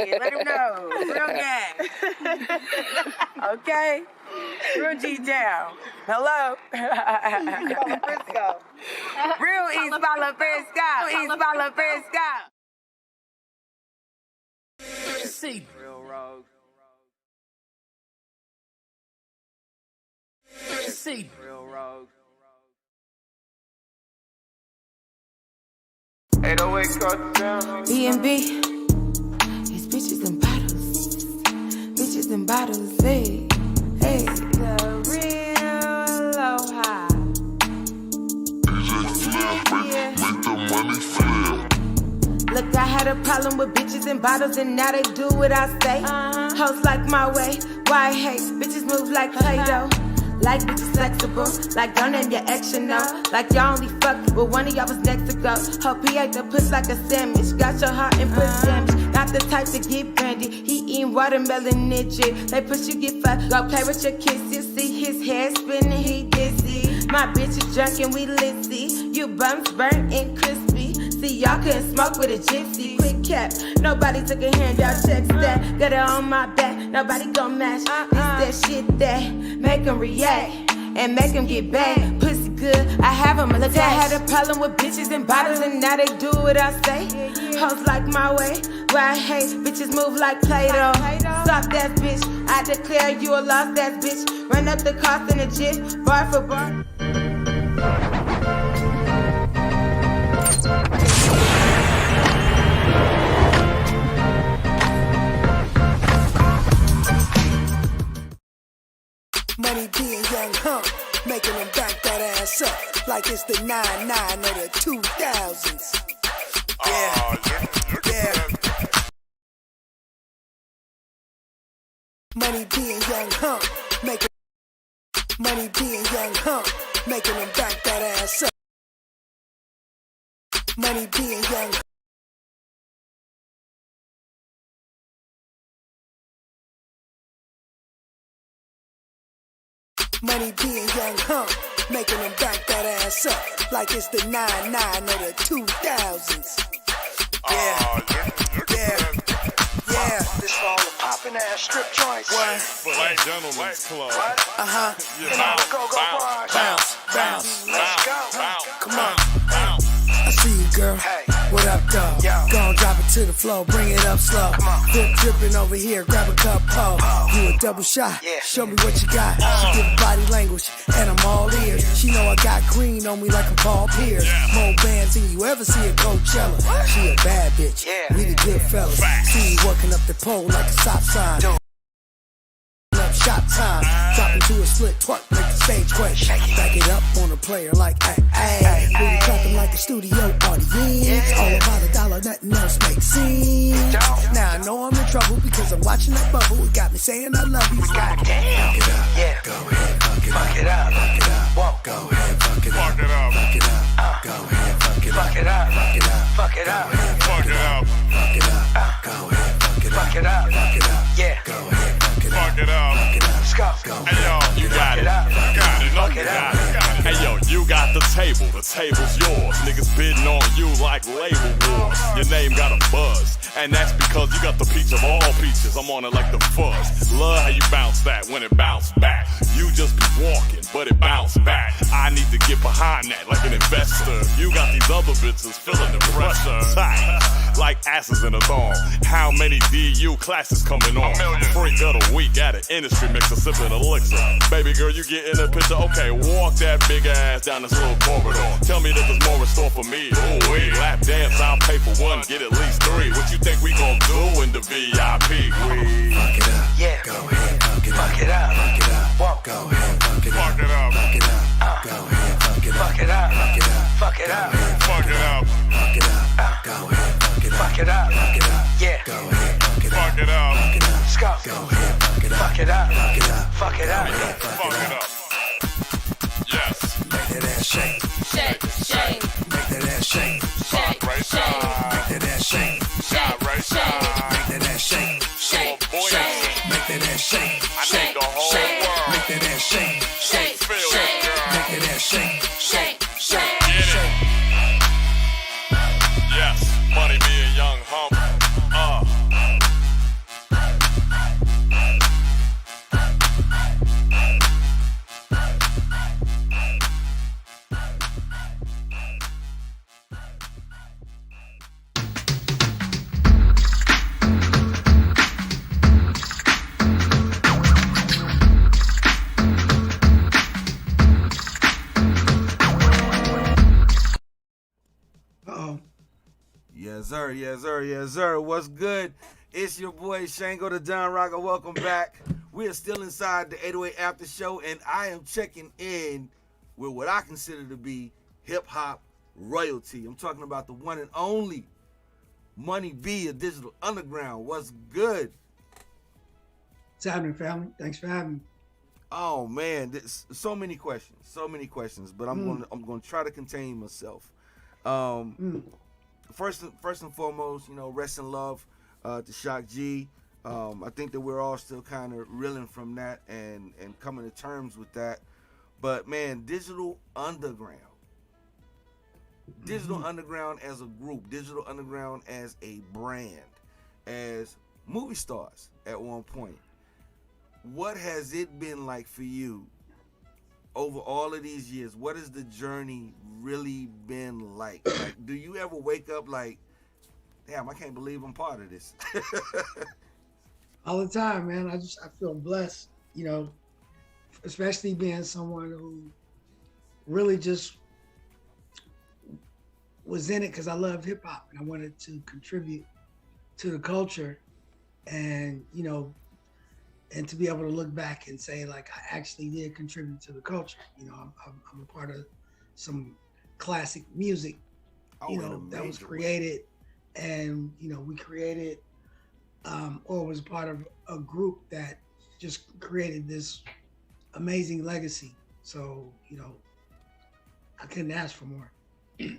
S15: shit. Let him know. Real gang. Okay? Real G down. Hello? East Frisco. Real East Palo Frisco. East Palo Frisco.
S13: See.
S15: Real rogue.
S13: See.
S15: Real rogue.
S16: 808 cut down.
S15: B&B. These bitches and bottles. Bitches and bottles. Hey. Hey. The real aloha.
S3: Yeah. Make the money flip.
S15: Look, I had a problem with bitches and bottles, and now they do what I say. Hoes like my way. Why hate? Bitches move like Play-Doh. Like bitches flexible, like don't name your ex, you know. Like y'all only fuck, but one of y'all was next to go. Hope he ate the puss like a sandwich. Got your heart and puss damage. Not the type to get brandy. He eating watermelon ninja. They push you get fucked. Go play with your kids. You see his hair spinning, he dizzy. My bitch is drunk and we litzy. You bums burnt and crispy. See y'all couldn't smoke with a gypsy. Quick cap, nobody took a handout. Check that, got it on my back. Nobody gon' match. This that shit that make them react and make them get back. Pussy good, I have them attached. I had a problem with bitches and bottles, and now they do what I say. Hoes like my way, why I hate bitches move like Play-Doh. Soft ass bitch, I declare you a lost ass bitch. Run up the cost in a jit, bar for bar.
S17: Money being young hump, making them back that ass up like it's the 99 or the 2000s. Yeah. Money being young hump, making money being young hump, making them back that ass up. Money being young. Money being young hump, making them back that ass up like it's the 99 or the 2000s. Yeah. This all the poppin' ass strip joints.
S8: What? Black Gentlemen's Club.
S17: You know, go, bounce. Let's go. Come on. I see you, girl. Hey. What up, dog? Gon' drop it to the floor, bring it up slow. Whip dripping over here, grab a cup, pole. You a double shot, show me what you got. She give body language, and I'm all ears. She know I got green on me like a Paul Pierce. More bands than you ever see at Coachella. She a bad bitch, we the good fellas. See you working up the pole like a stop sign. Up shot time, drop into a split twerk, make the stage quake. Back it up on a player like ayy. Really clapping like a studio audience. All about a dollar, nothing else makes sense. Now I know I'm in trouble because I'm watching that bubble. It got me saying I love you.
S6: Goddamn.
S17: Fuck it up,
S6: Yeah.
S17: go ahead, fuck it up.
S6: Fuck it up.
S17: Fuck it up,
S6: Whoa.
S17: go ahead, fuck it up. Fuck it up, fuck it up. Go ahead, fuck it up.
S6: Fuck it up.
S17: Fuck it up,
S6: Fuck it up.
S8: Fuck it up.
S17: fuck it up. Go ahead, fuck it up.
S6: Fuck it up.
S17: Fuck it up.
S6: Yeah.
S17: Go ahead, fuck it up.
S8: Fuck it up.
S17: Fuck it up.
S6: Let's go.
S8: Hey yo, you got it. You got it. No, you got it. Hey yo, you got the table. The table's yours. Niggas bidding on you like label wars. Your name got a buzz, and that's because you got the peach of all peaches. I'm on it like the fuzz. Love how you bounce that when it bounce back. You just be walking, but it bounce back. I need to get behind that like an investor. You got these other bitches feeling the pressure. Tight, like asses in a thong. How many DU classes coming on? Freak of the week at an industry mixer, sipping elixir. Baby girl, you get in the picture. Okay, walk that big ass down this little corridor. Tell me that there's more in store for me. Ooh, wait, lap dance, I'll pay for one, get at least three. What you think we gon' do in the VIP?
S17: Fuck it up.
S6: Yeah.
S17: Go ahead, fuck it up.
S6: Fuck it up.
S17: Fuck it up.
S6: Whoa.
S17: Go ahead, fuck it up.
S8: Fuck it up.
S17: Fuck it up. Go ahead, fuck it up.
S6: Fuck it up.
S17: Fuck it up.
S6: Fuck it up.
S8: Fuck it up.
S17: Fuck it up. Go ahead, fuck it up.
S6: Fuck it up.
S17: Fuck it up.
S6: Yeah.
S17: Go ahead, fuck it up.
S8: Fuck it up.
S17: Fuck it up.
S6: Let's go.
S17: Go ahead, fuck it up.
S6: Fuck it up.
S17: Fuck it up.
S6: Fuck it up.
S8: Fuck it up. Yes.
S17: Make that ass shake.
S15: Shake, shake,
S17: Make that ass shake.
S15: shake,
S8: Right
S15: shake,
S8: side.
S17: Make that ass shake.
S15: shake,
S8: Right
S15: shake,
S8: side.
S17: Make that ass shake.
S15: shake,
S8: Boy,
S15: shake,
S17: Make that ass shake.
S8: I need the whole world.
S17: Make that ass shake.
S15: shake,
S8: Feel it,
S15: shake,
S8: girl.
S17: Make that ass shake.
S15: shake, shake.
S8: Get it. Yes, money being young hump.
S1: sir. Yes, sir. Yes, sir. What's good? It's your boy Shango Da Don Rocker. Welcome back. We are still inside the 808 After Show, and I am checking in with what I consider to be hip-hop royalty. I'm talking about the one and only Money B of Digital Underground. What's good?
S18: What's happening, family? Thanks for having me.
S1: Oh man, there's so many questions, but I'm going to try to contain myself. First and foremost, rest in love to Shock G. I think that we're all still kind of reeling from that and coming to terms with that. But man, Digital Underground as a group, Digital Underground as a brand, as movie stars at one point. What has it been like for you over all of these years? What has the journey really been like? Like, do you ever wake up like, damn, I can't believe I'm part of this?
S18: All the time, man. I feel blessed, especially being someone who really just was in it because I love hip hop and I wanted to contribute to the culture, and and to be able to look back and say, like, I actually did contribute to the culture. I'm a part of some classic music, that was created, and we created or was part of a group that just created this amazing legacy. So I couldn't ask for more.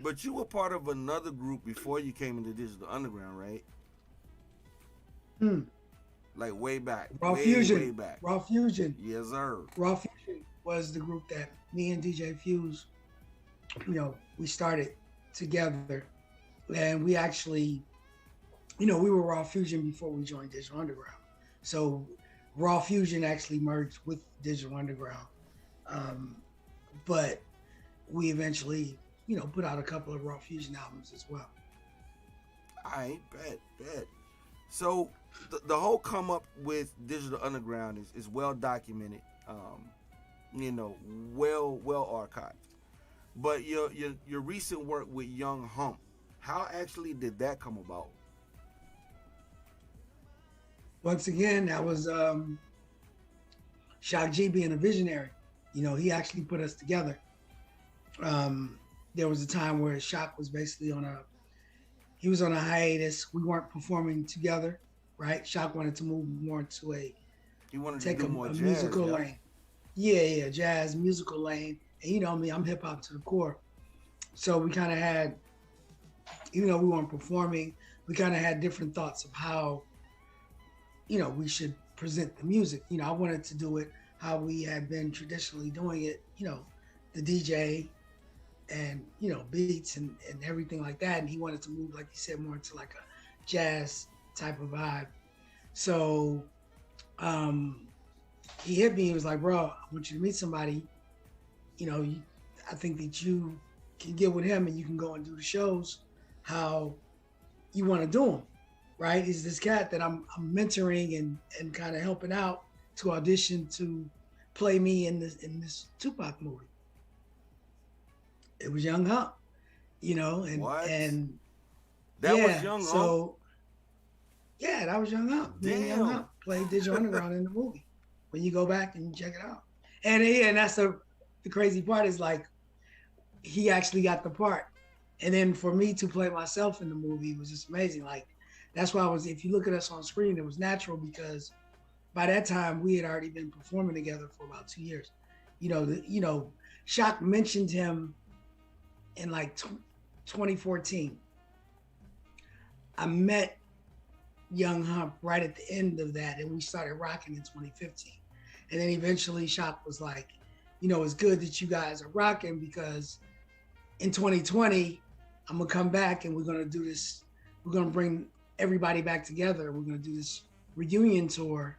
S1: But you were part of another group before you came into Digital Underground, right? Like way back.
S18: Raw Fusion.
S1: Way back.
S18: Raw Fusion.
S1: Yes, sir.
S18: Raw Fusion was the group that me and DJ Fuse, we started together. And we actually, we were Raw Fusion before we joined Digital Underground. So Raw Fusion actually merged with Digital Underground. But we eventually, put out a couple of Raw Fusion albums as well.
S1: I bet. So the whole come up with Digital Underground is well documented, well archived. But your recent work with Young Hump, how actually did that come about?
S18: Once again, that was Shock G being a visionary. He actually put us together. There was a time where Shock was basically on a hiatus. We weren't performing together, right? Shock wanted to move more to a jazz, musical lane. Yeah, jazz, musical lane. And you know me, I'm hip hop to the core. So we kind of had, even though we weren't performing, we kind of had different thoughts of how, we should present the music. I wanted to do it how we had been traditionally doing it, the DJ and, beats and everything like that. And he wanted to move, like you said, more into like a jazz type of vibe. So he hit me, he was like, bro, I want you to meet somebody, I think that you can get with him and you can go and do the shows how you want to do them, right? He's this cat that I'm mentoring and kind of helping out to audition to play me in this Tupac movie. It was Young Hump, and
S1: what?
S18: And
S1: that was Young Hump.
S18: So yeah, that was Young Hump.
S1: Damn.
S18: Young Hump played Digital Underground in the movie. When you go back and check it out, and that's the crazy part is like he actually got the part, and then for me to play myself in the movie was just amazing. Like that's why if you look at us on screen, it was natural because by that time we had already been performing together for about 2 years. Shock mentioned him in like 2014. I met Young Hump right at the end of that, and we started rocking in 2015. And then eventually Shock was like, it's good that you guys are rocking because in 2020, I'm gonna come back and we're gonna do this. We're gonna bring everybody back together. We're gonna do this reunion tour.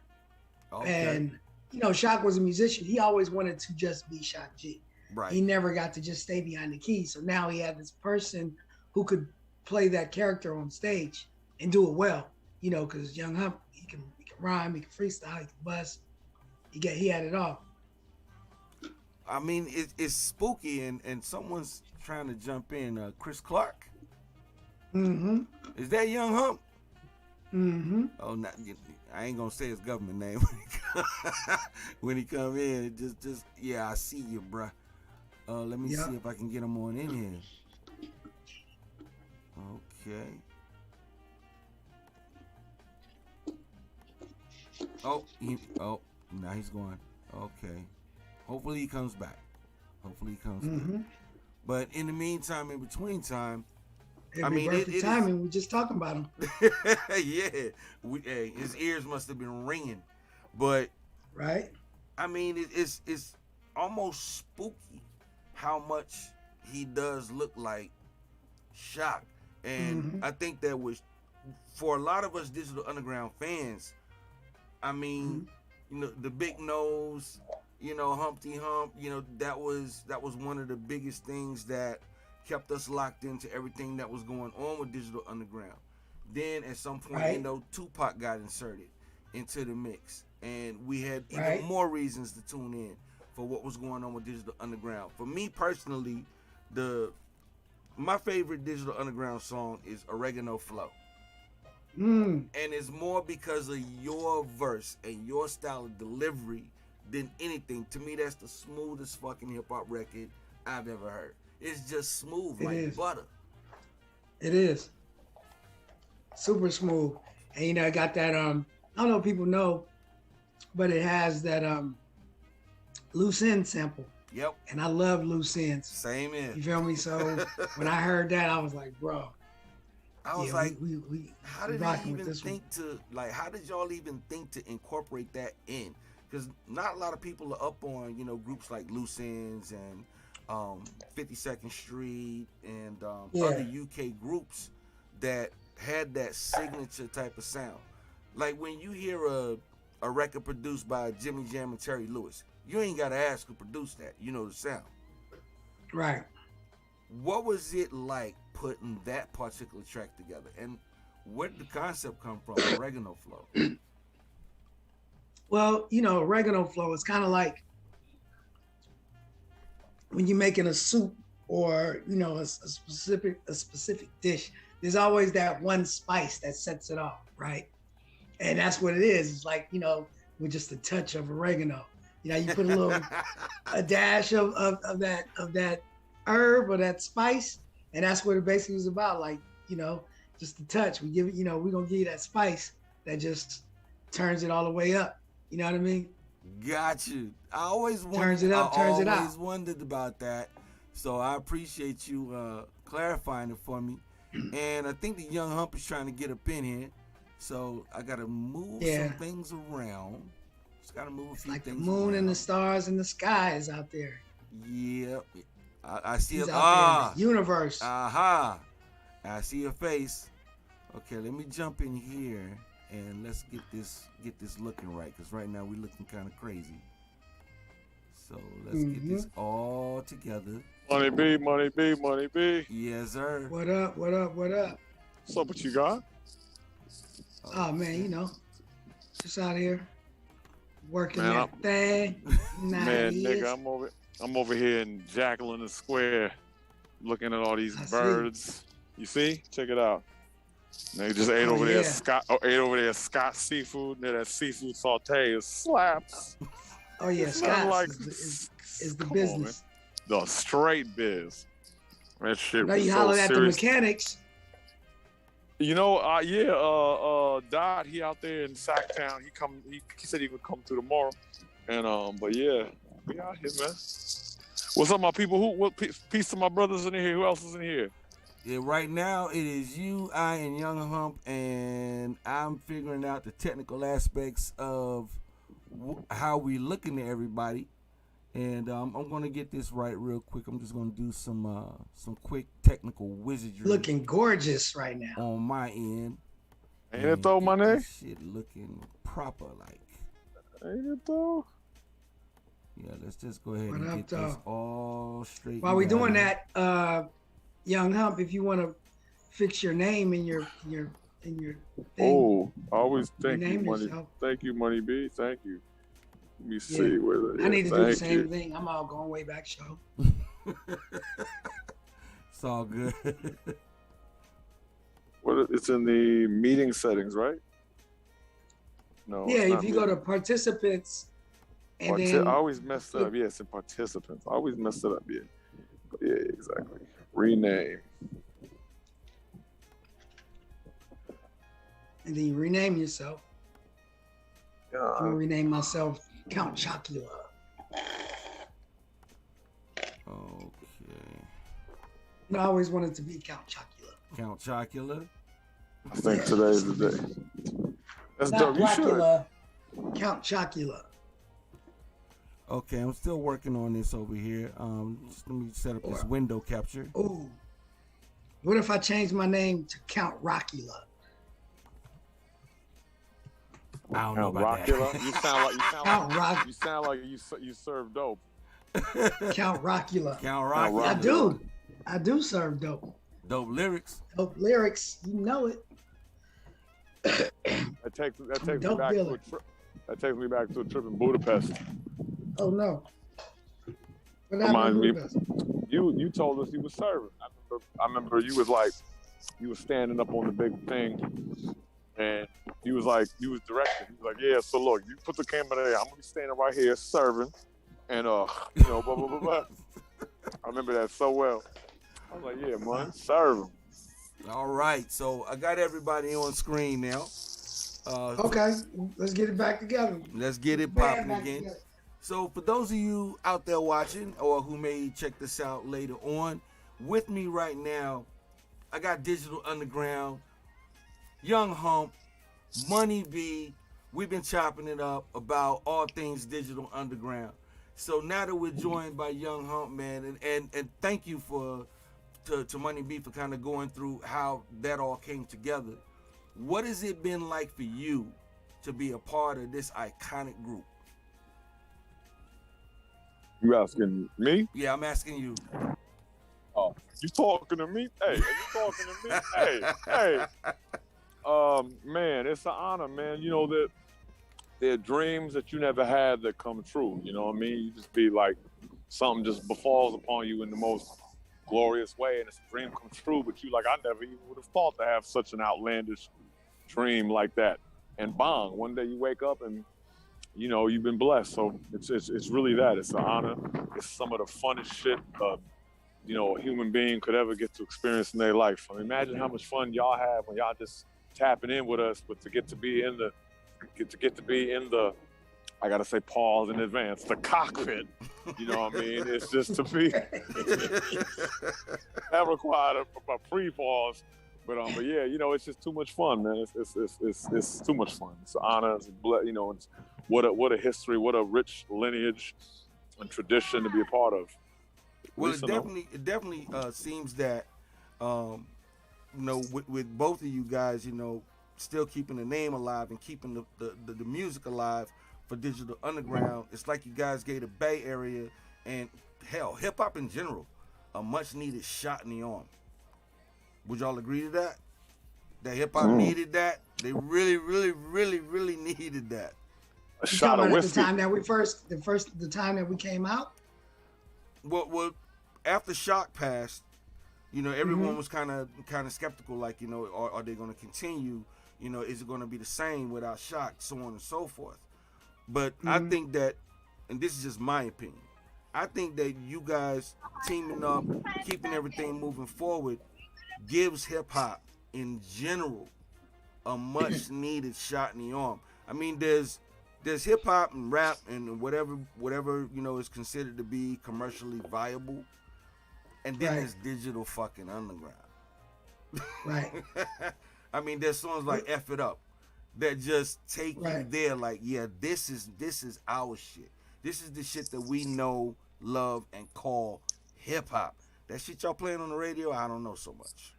S18: Okay. And Shock was a musician. He always wanted to just be Shock G.
S1: Right.
S18: He never got to just stay behind the keys. So now he had this person who could play that character on stage and do it well. Because Young Hump, he can rhyme, he can freestyle, he can bust. He had it all.
S1: I mean, it's spooky, and someone's trying to jump in. Chris Clark.
S18: Mm-hmm.
S1: Is that Young Hump?
S18: Mm-hmm.
S1: Oh, not, I ain't gonna say his government name when he come in. Just yeah, I see you, bruh. Let me see if I can get him on in here. Okay. Oh, now he's going. Okay. Hopefully he comes back. Back. But in the meantime, in between time,
S18: perfect timing. We're just talking about him.
S1: Yeah, his ears must have been ringing, but
S18: right.
S1: I mean, it's almost spooky how much he does look like Shock, and I think that was for a lot of us Digital Underground fans. I mean, you know, the big nose, you know, Humpty Hump, you know, that was one of the biggest things that kept us locked into everything that was going on with Digital Underground. Then at some point, you know, Tupac got inserted into the mix, and we had even more reasons to tune in for what was going on with Digital Underground. For me personally, my favorite Digital Underground song is Oregano Flow. And it's more because of your verse and your style of delivery than anything. To me, that's the smoothest fucking hip-hop record I've ever heard. It's just smooth like butter.
S18: It is. Super smooth. And you know, I got that I don't know if people know, but it has that loose end sample.
S1: Yep.
S18: And I love loose ends.
S1: Same in.
S18: You feel me? So when I heard that, I was like, bro.
S1: I was like, how did y'all even think to incorporate that in? Because not a lot of people are up on, you know, groups like Loose Ends and 52nd Street and other UK groups that had that signature type of sound. Like when you hear a record produced by Jimmy Jam and Terry Lewis, you ain't got to ask who produced that. You know the sound.
S18: Right.
S1: What was it like putting that particular track together? And where did the concept come from, Oregano Flow?
S18: Well, you know, Oregano Flow is kind of like when you're making a soup or, you know, a specific dish. There's always that one spice that sets it off, right? And that's what it is. It's like, you know, with just a touch of oregano. You know, you put a dash of that herb or that spice, and that's what it basically was about. Like, you know, just a touch. We give it, you know, we're gonna give you that spice that just turns it all the way up. You know what I mean?
S1: Got you. I always wondered,
S18: turns it up, turns it out.
S1: I always wondered about that. So I appreciate you clarifying it for me. And I think the Young Hump is trying to get up in here. So I gotta move some things around. Just gotta move a few things around.
S18: The moon and the stars and the sky is out there.
S1: Yep. I see it.
S18: Universe.
S1: Aha. I see your face. Okay, let me jump in here and let's get this looking right, because right now we're looking kind of crazy. So let's get this all together.
S19: Money B, Money B, Money B.
S1: Yes, sir.
S18: What up? What up? What up?
S19: What's up? What you got?
S18: Oh man, you know, just out here working that thing.
S19: Man, nigga, I'm over here in Jacqueline Square, looking at all these birds. You see? Check it out. They just ate over there. Scott seafood. Near that seafood saute is slaps.
S18: Oh yeah, Scott is the business.
S19: The straight biz. That shit.
S18: Now you hollered at the mechanics.
S19: You know, Dot, he out there in Sacktown. He said he would come through tomorrow. And but yeah, we out here, man. What's up, my people? What peace to my brothers in here? Who else is in here?
S1: Yeah, right now it is you, I, and Young Hump, and I'm figuring out the technical aspects of how we looking at everybody. And I'm gonna get this right real quick. I'm just gonna do some quick technical wizardry.
S18: Looking gorgeous right now
S1: on my end.
S19: Ain't it though, my nigga?
S1: Shit looking proper like.
S19: Ain't it though?
S1: Yeah, let's just go ahead and get this all straight.
S18: While we doing that, Young Hump, if you want to fix your name in your thing.
S19: Oh, always thank you, Money. Yourself. Thank you, Money B. Thank you. Let me see where
S18: I need to do the same thing. I'm all going way back, show.
S1: It's all good.
S19: It's in the meeting settings, right? No.
S18: Yeah, if you go to participants, and then
S19: I always messed up. Yeah, it's in participants. I always messed it up. Yeah. Yeah, exactly. Rename.
S18: And then you rename yourself.
S19: Yeah.
S18: I'm gonna rename myself Count Chocula.
S1: Okay.
S18: I always wanted to be Count Chocula.
S1: Count Chocula.
S19: I think today's the day. That's
S18: Not
S19: dope. You should.
S18: Dracula, Count Chocula.
S1: Okay, I'm still working on this over here. Just let me set up this window capture.
S18: Ooh. What if I change my name to Count Rockula?
S1: I don't know about
S19: Rockula.
S1: that.
S19: You sound like you serve dope.
S18: Count Rockula.
S1: Count Rockula.
S18: I do serve dope.
S1: Dope lyrics.
S18: Dope lyrics. You know it.
S19: That takes me back to a trip in Budapest.
S18: Oh no. What
S19: Reminds me,
S18: happened?
S19: you told us you were serving. I remember you was standing up on the big thing, and you was directing. He was like, yeah, so look, you put the camera there. I'm gonna be standing right here serving, and blah blah blah blah. I remember that so well. I was like, yeah, man, serve him.
S1: All right, so I got everybody on screen now.
S18: Okay, let's get it back together.
S1: Let's get it popping again. So for those of you out there watching or who may check this out later on, with me right now, I got Digital Underground, Young Hump, Money B. We've been chopping it up about all things Digital Underground. So now that we're joined by Young Hump, man, and thank you to Money B for kind of going through how that all came together. What has it been like for you to be a part of this iconic group?
S19: You asking me?
S1: Yeah, I'm asking you.
S19: Oh, you talking to me? Hey, are you talking to me? Hey. Man, it's an honor, man. You know that there are dreams that you never had that come true. You know what I mean? You just be like, something just befalls upon you in the most glorious way, and it's a dream come true. But you like, I never even would have thought to have such an outlandish dream like that. And bang, one day you wake up and you know you've been blessed. So it's really that. It's an honor. It's some of the funnest shit a human being could ever get to experience in their life. I mean, imagine how much fun y'all have when y'all just tapping in with us, but to get to be in the I gotta say pause in advance, the cockpit. You know what I mean? It's just to be that required a pre-pause. But yeah, it's just too much fun, man. It's too much fun. It's an honor. It's what a history, what a rich lineage and tradition to be a part of.
S1: Well, it definitely seems that with both of you guys, still keeping the name alive and keeping the music alive for Digital Underground. It's like you guys gave the Bay Area and hell, hip hop in general a much needed shot in the arm. Would y'all agree to that? That hip hop needed that? They really, really, really, really needed that.
S19: A shot of whiskey.
S18: The time that we came out.
S1: Well, after Shock passed, everyone was kind of skeptical, like, are they going to continue? Is it going to be the same without Shock, so on and so forth? But I think that, and this is just my opinion, I think that you guys teaming up, keeping everything moving forward, gives hip hop in general a much needed shot in the arm. I mean, there's hip hop and rap and whatever is considered to be commercially viable, and then there's Digital fucking Underground.
S18: Right.
S1: I mean, there's songs like F It Up that just take you there, like, yeah, this is our shit. This is the shit that we know, love, and call hip hop. That shit y'all playing on the radio, I don't know so much.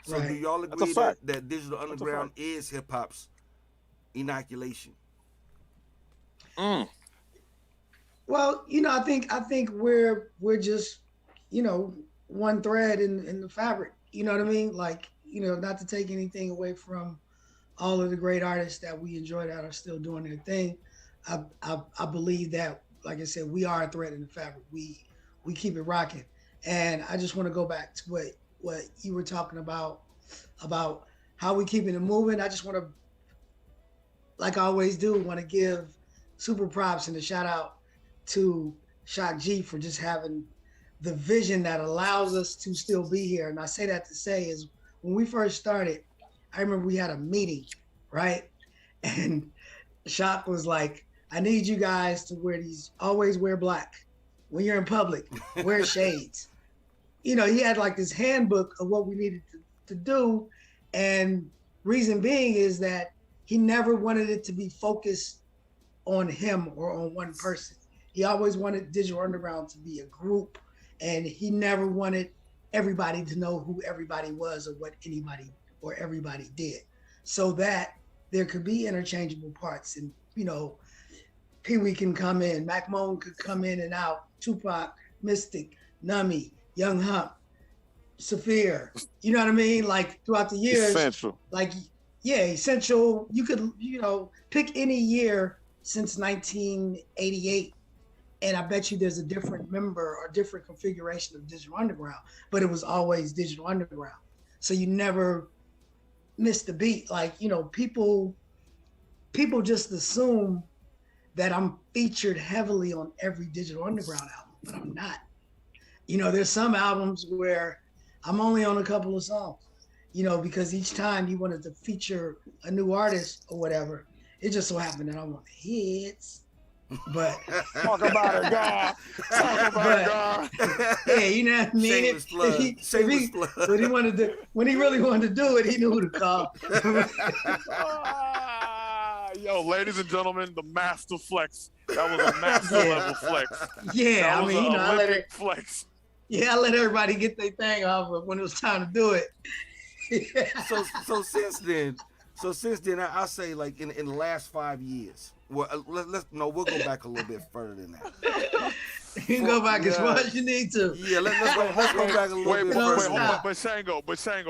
S1: So do y'all agree that Digital Underground is hip hop's inoculation?
S18: Well, I think we're just, one thread in the fabric. You know what I mean? Like, not to take anything away from all of the great artists that we enjoy that are still doing their thing. I believe that, like I said, we are a thread in the fabric. We keep it rocking. And I just want to go back to what you were talking about about how we keeping it moving. I just want to, like I always do, want to give super props and a shout out to Shock G for just having the vision that allows us to still be here. And I say that to say is when we first started, I remember we had a meeting, right? And Shock was like, I need you guys to always wear black. When you're in public, wear shades. You know, he had like this handbook of what we needed to do. And reason being is that he never wanted it to be focused on him or on one person. He always wanted Digital Underground to be a group, and he never wanted everybody to know who everybody was or what anybody or everybody did, so that there could be interchangeable parts. And, you know, Pee Wee can come in, Mac Moan could come in and out, Tupac, Mystic, Nummy, Young Hump, Saphir, you know what I mean? Like throughout the years,
S19: Essential.
S18: like, yeah, Essential, you could, you know, pick any year since 1988, and I bet you there's a different member or different configuration of Digital Underground, but it was always Digital Underground. So you never missed the beat. Like, you know, people just assume that I'm featured heavily on every Digital Underground album, but I'm not. You know, there's some albums where I'm only on a couple of songs, you know, because each time you wanted to feature a new artist or whatever, it just so happened that I'm on the hits. But
S19: talk about it, God. Talk about it, God.
S18: Yeah, you know what I mean?
S1: Shameless plug. Shameless plug.
S18: When he really wanted to do it, he knew who to call.
S19: Yo, ladies and gentlemen, the master flex. That was a master level flex.
S18: Yeah,
S19: that
S18: I mean, you know, I let it
S19: flex.
S18: Yeah, I let everybody get their thing off, but when it was time to do it.
S1: So since then, I say like in the last 5 years. Well, we'll go back a little bit further than that.
S18: You can go back as far as you need to.
S1: Yeah, let's go back a little bit further.
S19: But Shango,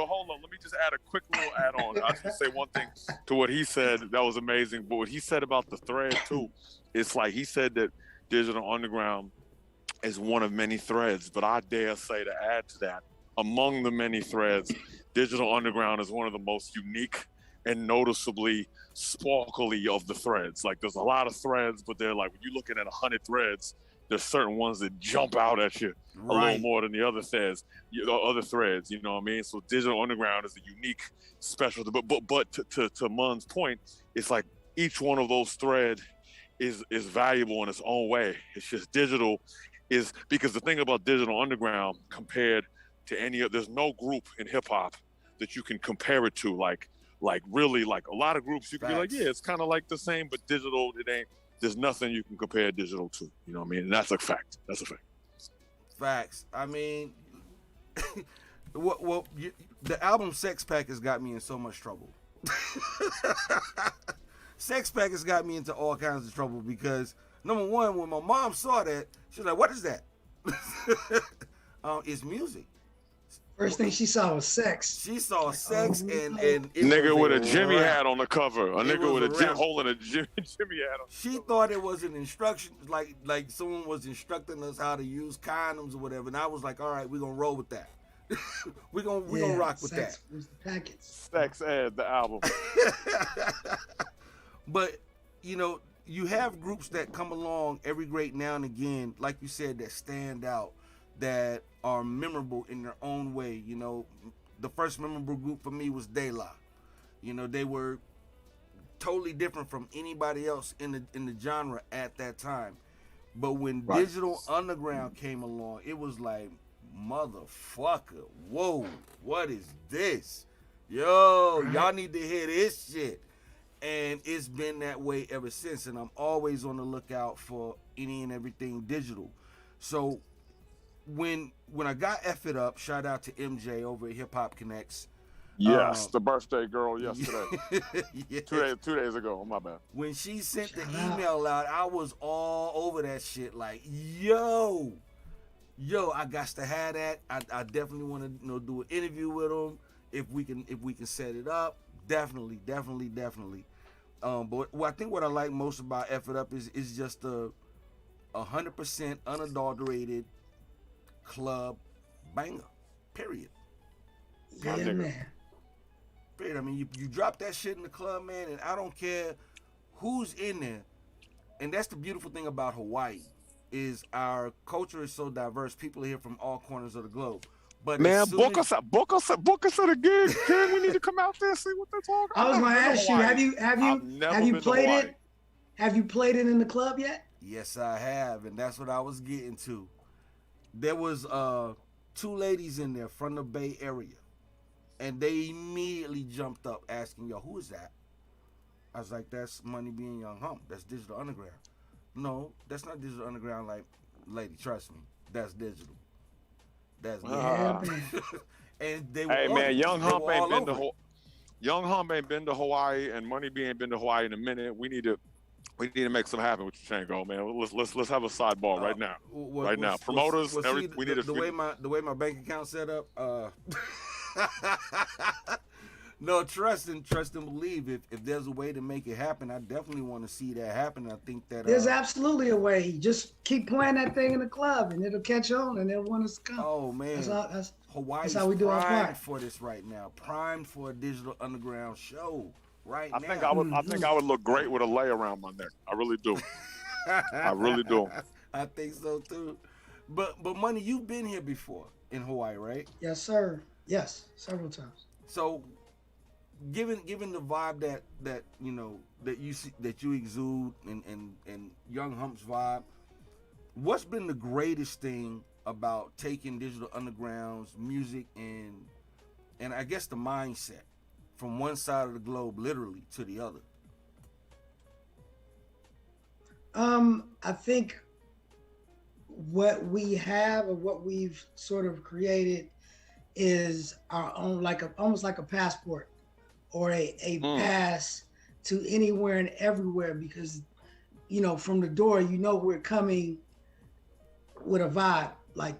S19: hold on. Let me just add a quick little add-on. I was gonna say one thing to what he said that was amazing. But what he said about the thread too, it's like he said that Digital Underground is one of many threads. But I dare say to add to that, among the many threads, Digital Underground is one of the most unique and noticeably sparkly of the threads. Like there's a lot of threads, but they're like when you're looking at 100 threads, there's certain ones that jump out at you a little more than the other threads. You know what I mean? So Digital Underground is a unique, special. But to Mun's point, it's like each one of those threads is valuable in its own way. It's just digital is because the thing about Digital Underground compared to any other, there's no group in hip hop that you can compare it to. Like really, like a lot of groups, you can be like, yeah, it's kind of like the same, but digital, it ain't. There's nothing you can compare digital to. You know what I mean? And that's a fact. That's a fact.
S1: Facts. I mean, the album Sex Pack has got me in so much trouble. Sex Pack has got me into all kinds of trouble because, number one, when my mom saw that, she was like, what is that? It's music.
S18: First thing she saw was sex.
S1: She saw sex and
S19: nigga with a Jimmy hat on the cover. A nigga with a holding a Jimmy hat on.
S1: She thought it was an instruction, like someone was instructing us how to use condoms or whatever. And I was like, all right, we're gonna roll with that. we're gonna rock with that.
S18: Was the package.
S19: Sex Ed, the album.
S1: But you know, you have groups that come along every great now and again, like you said, that stand out, that are memorable in their own way. You know, the first memorable group for me was De La. You know, they were totally different from anybody else in the genre at that time. But when Digital Underground came along, it was like, motherfucker, whoa, what is this? Yo, y'all need to hear this shit. And it's been that way ever since. And I'm always on the lookout for any and everything digital. So when I got F It Up, shout out to MJ over at Hip Hop Connects.
S19: Yes, the birthday girl yesterday. Yes. 2 days ago. Oh, my bad.
S1: When she sent the email out, I was all over that shit. Like, yo, I got to have that. I definitely want to do an interview with him if we can set it up. Definitely. But I think what I like most about F It Up is just a 100% unadulterated club banger. Period.
S18: Yeah, man.
S1: spirit. I mean, you drop that shit in the club, man, and I don't care who's in there. And that's the beautiful thing about Hawaii, is our culture is so diverse. People are here from all corners of the globe. But
S19: man, book us at a gig. King, we need to come out there and see what they're talking about.
S18: I was going to ask you, have you played it? Have you played it in the club yet?
S1: Yes, I have, and that's what I was getting to. There was 2 ladies in there from the Bay Area, and they immediately jumped up asking, yo, who is that? I was like, that's Money B and Young Hump. That's Digital Underground. No, that's not Digital Underground. Like, lady, trust me, that's digital. That's and they were
S19: man, Young Hump ain't been to Hawaii, and Money B ain't been to Hawaii in a minute. We need to make something happen with Shango, man. Let's have a sidebar right now. Right now. Promoters, we need to
S1: the way my bank account set up. No, trust and believe. If there's a way to make it happen, I definitely want to see that happen. I think that
S18: there's absolutely a way. Just keep playing that thing in the club, and it'll catch on, and they'll want us to come.
S1: Oh man, Hawaii's
S18: how we do our
S1: primed
S18: part.
S1: for this right now. Primed for a Digital Underground show right now.
S19: I think I would look great with a lei around my neck. I really do. I really do.
S1: I think so too. But Money, you've been here before in Hawaii, right?
S18: Yes, sir. Yes, several times.
S1: So, given the vibe that you know that you see, that you exude, and Young Hump's vibe, what's been the greatest thing about taking Digital Underground's music and I guess the mindset from one side of the globe literally to the other?
S18: I think what we have or what we've sort of created is our own, almost like a passport or a pass to anywhere and everywhere, because, you know, from the door, you know, we're coming with a vibe like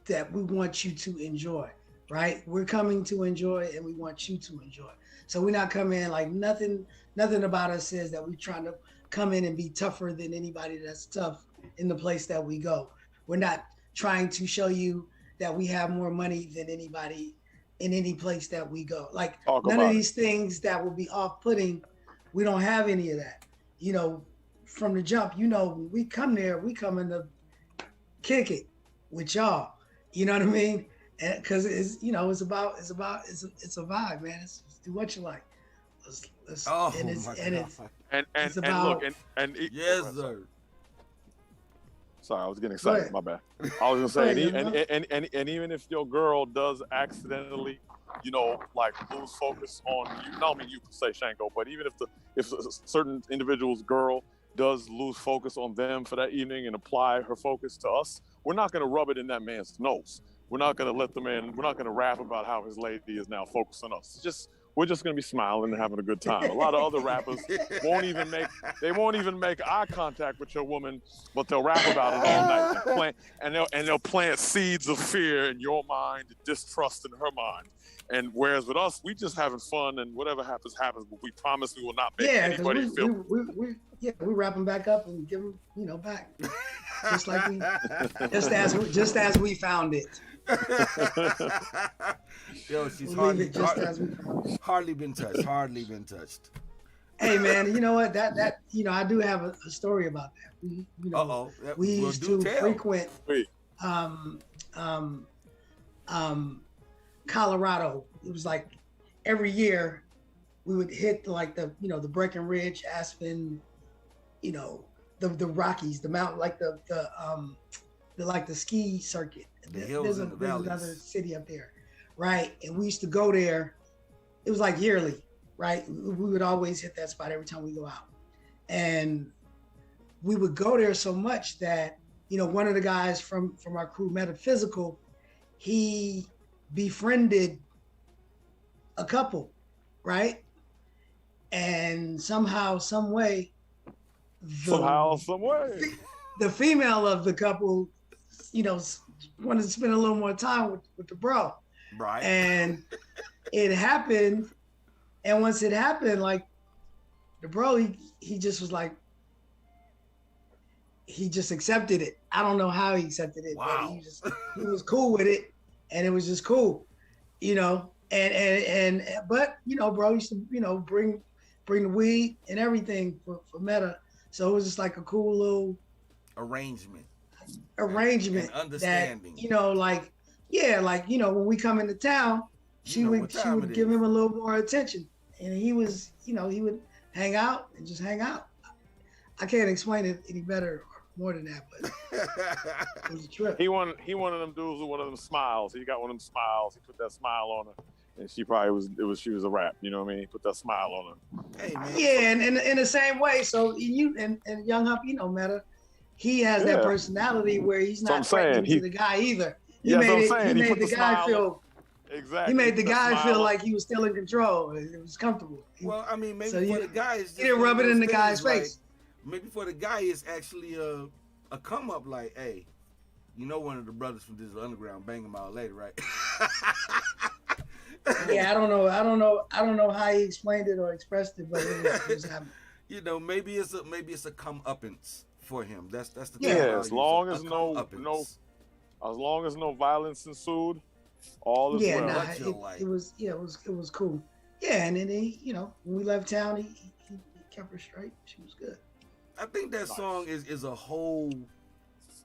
S18: that we want you to enjoy, right? We're coming to enjoy, and we want you to enjoy. So we're not coming in like nothing about us says that we're trying to come in and be tougher than anybody that's tough in the place that we go. We're not trying to show you that we have more money than anybody in any place that we go. Like none of these things that will be off-putting, we don't have any of that. You know, from the jump, you know, when we come there, we come in to kick it with y'all. You know what I mean? And because it's, you know, it's a vibe, man. It's do what you like. Yes,
S1: sir.
S19: Sorry, I was getting excited. My bad. I was gonna say, and even if your girl does accidentally, you know, like lose focus on you. No, I mean you could say Shango, but even if a certain individual's girl does lose focus on them for that evening and apply her focus to us, we're not gonna rub it in that man's nose. We're not gonna let the man. We're not gonna rap about how his lady is now focused on us. We're just gonna be smiling and having a good time. A lot of other rappers won't even make eye contact with your woman, but they'll rap about it all night and they'll plant seeds of fear in your mind, distrust in her mind. And whereas with us, we just having fun, and whatever happens, happens. But we promise we will not make anybody feel.
S18: We wrap them back up and give them, you know, back, just like just as we found it.
S1: Yo, she's hardly been touched.
S18: Hey man, you know what? That you know, I do have a story about that. We used to frequent Colorado. It was like every year we would hit like the Breckenridge, Aspen, you know, the Rockies, the mountain, like the ski circuit. There's another city up there, right? And we used to go there. It was like yearly, right? We would always hit that spot every time we go out. And we would go there so much that, you know, one of the guys from our crew, Metaphysical, he befriended a couple, right? And somehow, some way, the female of the couple, you know, wanted to spend a little more time with the bro.
S1: Right.
S18: And it happened. And once it happened, like the bro, he just was like, he just accepted it. I don't know how he accepted it, but he was cool with it. And it was just cool, you know? But bro used to bring the weed and everything for Meta, so it was just like a cool little
S1: arrangement
S18: and
S1: understanding.
S18: That, when we come into town, she would give him a little more attention, and he was he would hang out and just hang out. I can't explain it any better or more than that, but it was a trip.
S19: He one of them dudes with one of them smiles. He got one of them smiles. He put that smile on her, and she probably she was a rap. You know what I mean? He put that smile on her.
S1: Hey man.
S18: Yeah, and in the same way. So you and Young Hup, Meta, he has that personality where he's not threatening to the guy either. He made the guy feel.
S19: Exactly.
S18: He made the guy feel like he was still in control. It was comfortable.
S1: Well, I mean, maybe for the guy,
S18: he didn't rub it in the guy's face.
S1: Maybe for the guy, it's actually a come up like, hey, one of the brothers from Digital Underground bang him out later, right?
S18: Yeah, I don't know how he explained it or expressed it, but it was happening.
S1: Maybe it's a come-uppance for him. That's the thing.
S19: Yeah, as long as no violence ensued, all is well.
S18: It was cool. Yeah, and then when we left town, he kept her straight. She was good.
S1: I think that song is a whole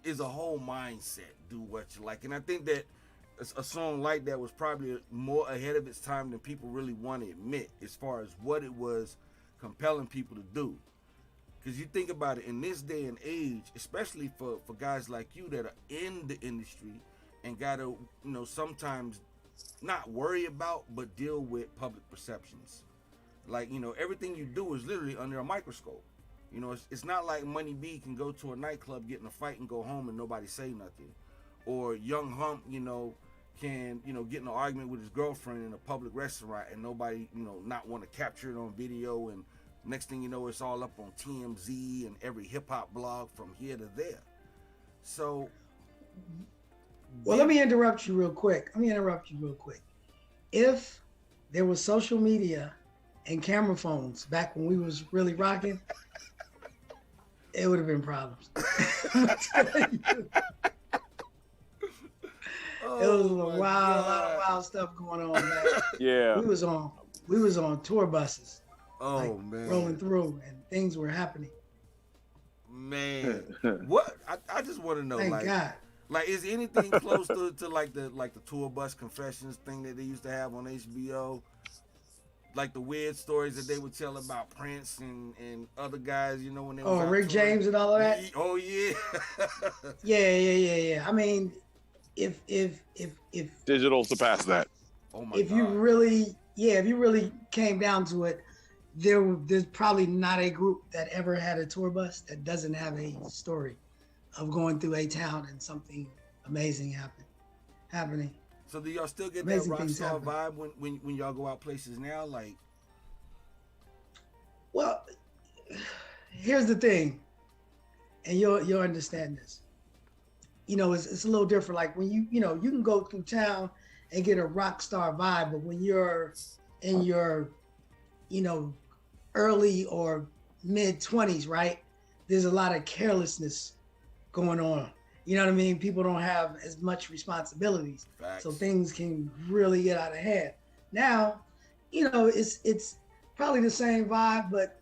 S1: mindset. Do what you like, and I think that a song like that was probably more ahead of its time than people really want to admit, as far as what it was compelling people to do. Because you think about it, in this day and age, especially for guys like you that are in the industry and gotta sometimes not worry about but deal with public perceptions. Like everything you do is literally under a microscope. It's not like Money B can go to a nightclub, get in a fight, and go home and nobody say nothing. Or Young Hump, can, get in an argument with his girlfriend in a public restaurant and nobody, not want to capture it on video. And next thing you know, it's all up on TMZ and every hip hop blog from here to there. So.
S18: Well, let me interrupt you real quick. If there was social media and camera phones back when we was really rocking, it would have been problems. It was a lot of wild stuff going on, man.
S19: Yeah.
S18: We was on tour buses.
S1: Oh man.
S18: Rolling through and things were happening.
S1: Man. What? I just want to know,
S18: Thank God.
S1: Like, is anything close to like the tour bus confessions thing that they used to have on HBO? Like the weird stories that they would tell about Prince and other guys, when they was
S18: Rick James and all of that.
S1: Oh yeah.
S18: Yeah. I mean, if
S19: digital surpassed that.
S1: Oh my
S18: God. If you really came down to it, there's probably not a group that ever had a tour bus that doesn't have a story of going through a town and something amazing happening.
S1: So do y'all still get
S18: Amazing
S1: that rock star vibe when y'all go out places now? Like,
S18: well, here's the thing, and you'll understand this. It's a little different. Like when you can go through town and get a rock star vibe, but when you're in your early or mid 20s, right? There's a lot of carelessness going on. You know what I mean? People don't have as much responsibilities.
S1: Facts.
S18: So things can really get out of hand. Now, it's probably the same vibe, but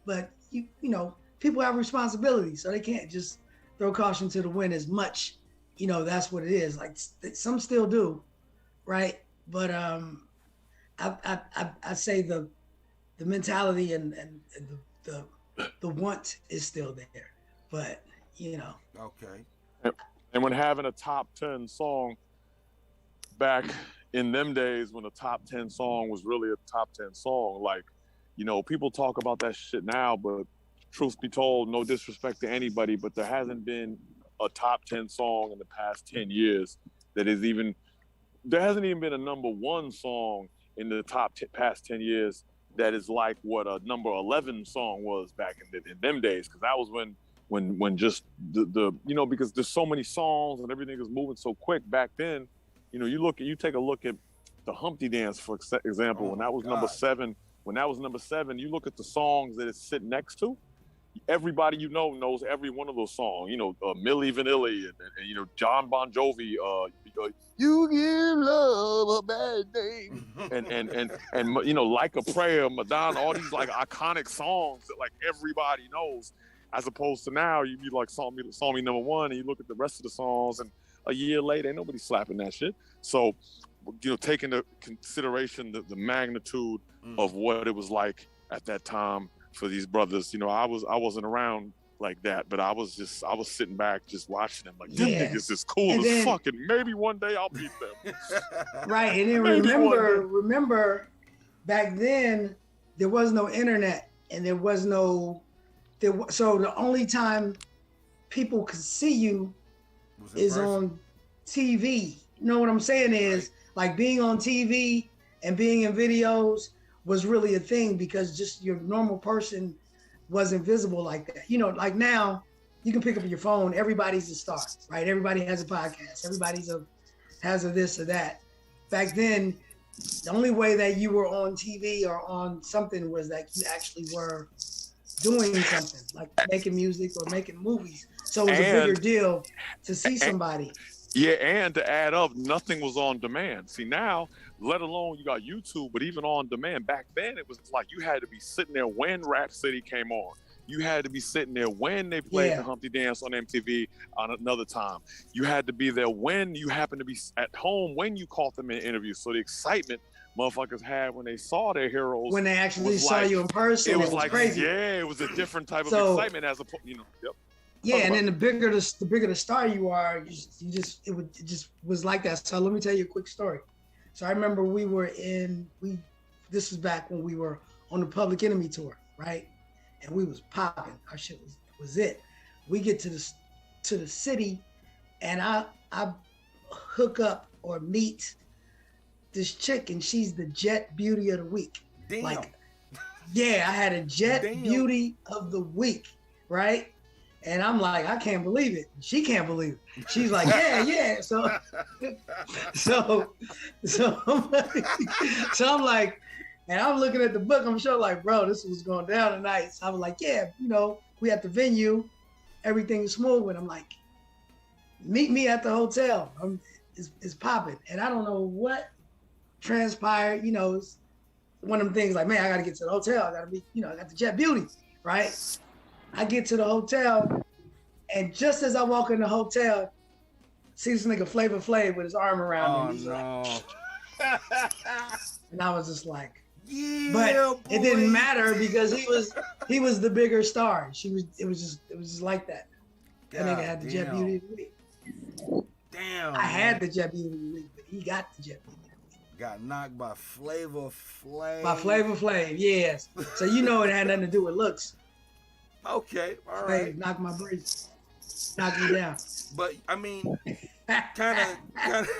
S18: people have responsibilities, so they can't just throw caution to the wind as much. That's what it is. Like some still do, right? But I say the mentality and the want is still there, but
S1: Okay.
S19: And when having a top 10 song back in them days, when a top 10 song was really a top 10 song, like, people talk about that shit now, but truth be told, no disrespect to anybody, but there hasn't been a top 10 song in the past 10 years there hasn't even been a number 1 song in the past 10 years that is like what a number 11 song was back in them days, because that was when just the because there's so many songs and everything is moving so quick back then. You take a look at the Humpty Dance, for example. When that was number 7, you look at the songs that it's sitting next to, everybody you know knows every one of those songs. You know, Milli Vanilli and you know, John Bon Jovi. You give love a bad name, and you know, Like a Prayer, Madonna, all these like iconic songs that like everybody knows. As opposed to now, you be like Song Me Number One, and you look at the rest of the songs, and a year later, ain't nobody slapping that shit. So, you know, taking into consideration the magnitude of what it was like at that time for these brothers, you know, I wasn't around like that, but I was sitting back just watching them like, them niggas is cool and as fuck, and maybe one day I'll beat them.
S18: Right, and then remember, back then there was no internet, and so the only time people could see you is on TV. You know what I'm saying is like being on TV and being in videos was really a thing because just your normal person wasn't visible like that. You know, like now you can pick up your phone, everybody's a star, right? Everybody has a podcast, has a this or that. Back then, the only way that you were on TV or on something was that you actually were doing something, like making music or making movies. So it was a bigger deal to see somebody.
S19: Yeah, and to add up, nothing was on demand. See, now, let alone you got YouTube, but even on demand, back then it was like you had to be sitting there when Rap City came on. You had to be sitting there when they played the Humpty Dance on MTV on another time. You had to be there when you happened to be at home, when you caught them in interviews. So the excitement motherfuckers had when they saw their heroes.
S18: When they actually saw you in person, it was like crazy.
S19: Yeah, it was a different type of excitement as a, you know. Yep.
S18: Yeah, and then the bigger the star you are, it just was like that. So let me tell you a quick story. So I remember this was back when we were on the Public Enemy tour, right? And we was popping. Our shit was it. We get to the city, and I hook up or meet this chick, and she's the Jet Beauty of the Week.
S1: Damn.
S18: Like, yeah, I had a Jet Beauty of the Week, right? And I'm like, I can't believe it. She can't believe it. She's like, yeah. So I'm like, and I'm looking at the book. I'm sure like, bro, this was going down tonight. So I was like, yeah, you know, we at the venue, everything's smooth. And I'm like, meet me at the hotel. It's popping. And I don't know what transpired. You know, it's one of them things like, man, I got to get to the hotel. I got to be, you know, I got the Jet Beauty, right? I get to the hotel, and just as I walk in the hotel, see this nigga Flavor Flav with his arm around me. He's like, and I was just like, yeah, but boy. It didn't matter because he was the bigger star. It was just like that. That nigga had the Jet Beauty of the Week.
S1: Damn.
S18: I had the Jet Beauty of the Week, but he got the Jet Beauty of the Week.
S1: Got knocked by Flavor Flav.
S18: By Flavor Flav, yes. So you know it had nothing to do with looks.
S1: Okay, all right.
S18: Knock my brakes. Knock me down.
S1: But I mean, kind of.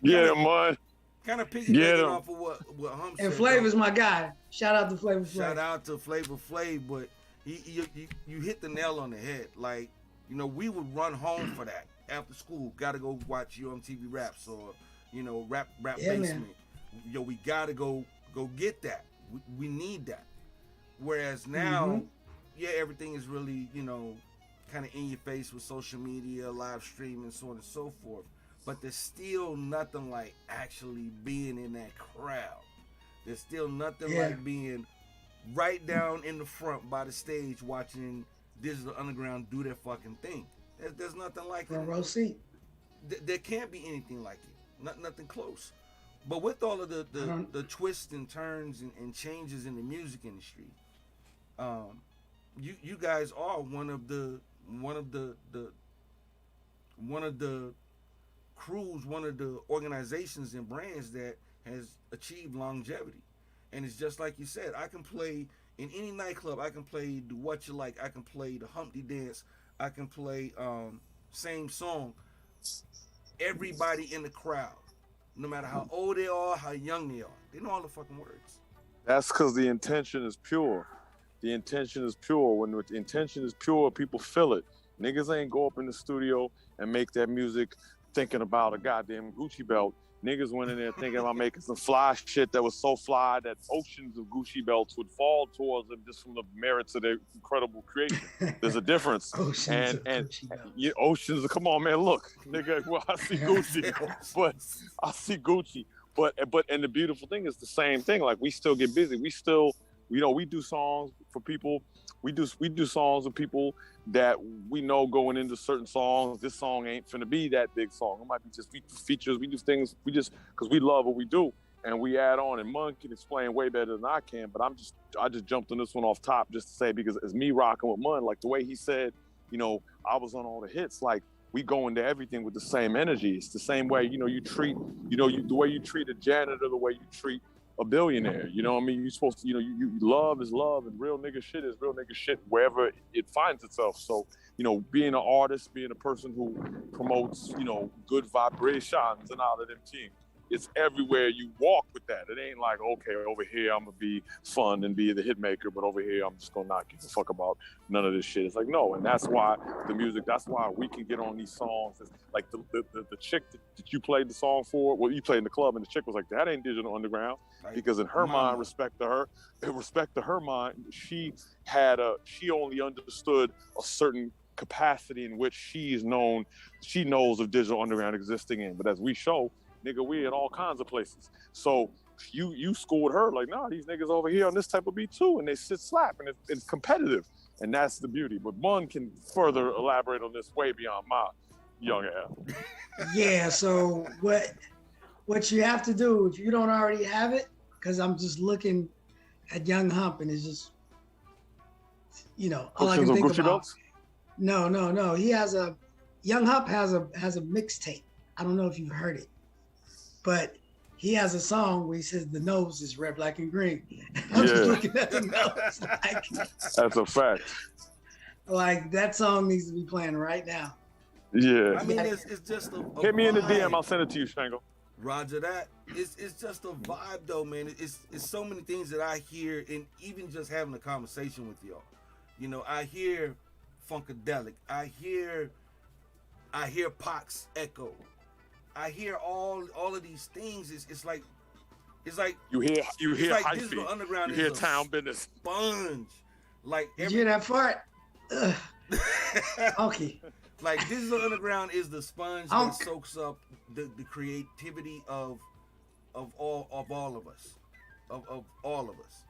S19: Yeah, man.
S1: Kind of piggybacking off of what Hum said.
S18: And Flavor's my guy. Shout out to Flavor Flav.
S1: Shout out to Flavor Flav, but you hit the nail on the head. Like, you know, we would run home for that after school. Got to go watch MTV Raps or, you know, rap basement. Man. Yo, we got to go get that. We need that. Whereas now. Yeah, everything is really, you know, kind of in your face with social media, live streaming, so on and so forth. But there's still nothing like actually being in that crowd. There's still nothing like being right down in the front by the stage watching Digital Underground do their fucking thing. There's nothing like it.
S18: Row seat.
S1: There can't be anything like it. Nothing close. But with all of the twists and turns and changes in the music industry, you guys are one of the crews, one of the organizations and brands that has achieved longevity. And it's just like you said, I can play in any nightclub, I can play the What You Like, I can play the Humpty Dance, I can play same song. Everybody in the crowd, no matter how old they are, how young they are, they know all the fucking words.
S19: That's because the intention is pure. The intention is pure. When the intention is pure, people feel it. Niggas ain't go up in the studio and make that music thinking about a goddamn Gucci belt. Niggas went in there thinking about making some fly shit that was so fly that oceans of Gucci belts would fall towards them just from the merits of their incredible creation. There's a difference.
S18: Oceans
S19: oceans. Come on, man. Look, nigga. Well, I see Gucci, but I see Gucci. But and the beautiful thing is the same thing. Like we still get busy. We still, we do songs for people. We do songs with people that we know going into certain songs. This song ain't finna be that big song. It might be just features. We do things because we love what we do, and we add on. And Mun can explain way better than I can. But I just jumped on this one off top just to say, because it's me rocking with Mun. Like the way he said, I was on all the hits. Like we go into everything with the same energy. It's the same way you treat the way you treat a janitor, the way you treat a billionaire. You know what I mean? You're supposed to, you love is love, and real nigga shit is real nigga shit wherever it finds itself. So, being an artist, being a person who promotes, good vibrations and all of them things, it's everywhere you walk with that. It ain't like, okay, over here I'm gonna be fun and be the hit maker, but over here I'm just gonna not give a fuck about none of this shit. It's like, no, and that's why the music, that's why we can get on these songs. It's like the chick that you played the song for, well, you played in the club, and the chick was like, that ain't Digital Underground. Because in her mind, respect to her mind, she only understood a certain capacity in which she knows of Digital Underground existing in. But as we show, nigga, we in all kinds of places. So you schooled her like, nah, these niggas over here on this type of beat too, and they sit slap, and it's competitive, and that's the beauty. But Mun can further elaborate on this way beyond my young ass.
S18: Yeah. So what you have to do if you don't already have it, because I'm just looking at Young Hump, and it's just, all I can think about. Belts? No. Young Hump has a mixtape. I don't know if you've heard it, but he has a song where he says the nose is red, black, and green. I'm just looking at the nose.
S19: That's a fact.
S18: Like that song needs to be playing right now.
S19: Yeah.
S1: I mean, it's just a
S19: hit me
S1: vibe.
S19: in the DM. I'll send it to you, Shango.
S1: Roger that. It's just a vibe though, man. It's so many things that I hear, and even just having a conversation with y'all. I hear Funkadelic. I hear Pac's echo. I hear all of these things. It's like
S19: you hear
S1: like
S19: hyphy.
S1: Digital Underground.
S19: You hear
S1: is
S19: town business.
S1: Sponge. Like
S18: did you hear that fart? Okay.
S1: Like Digital Underground is the sponge that soaks up the creativity of all of us. Of all of us.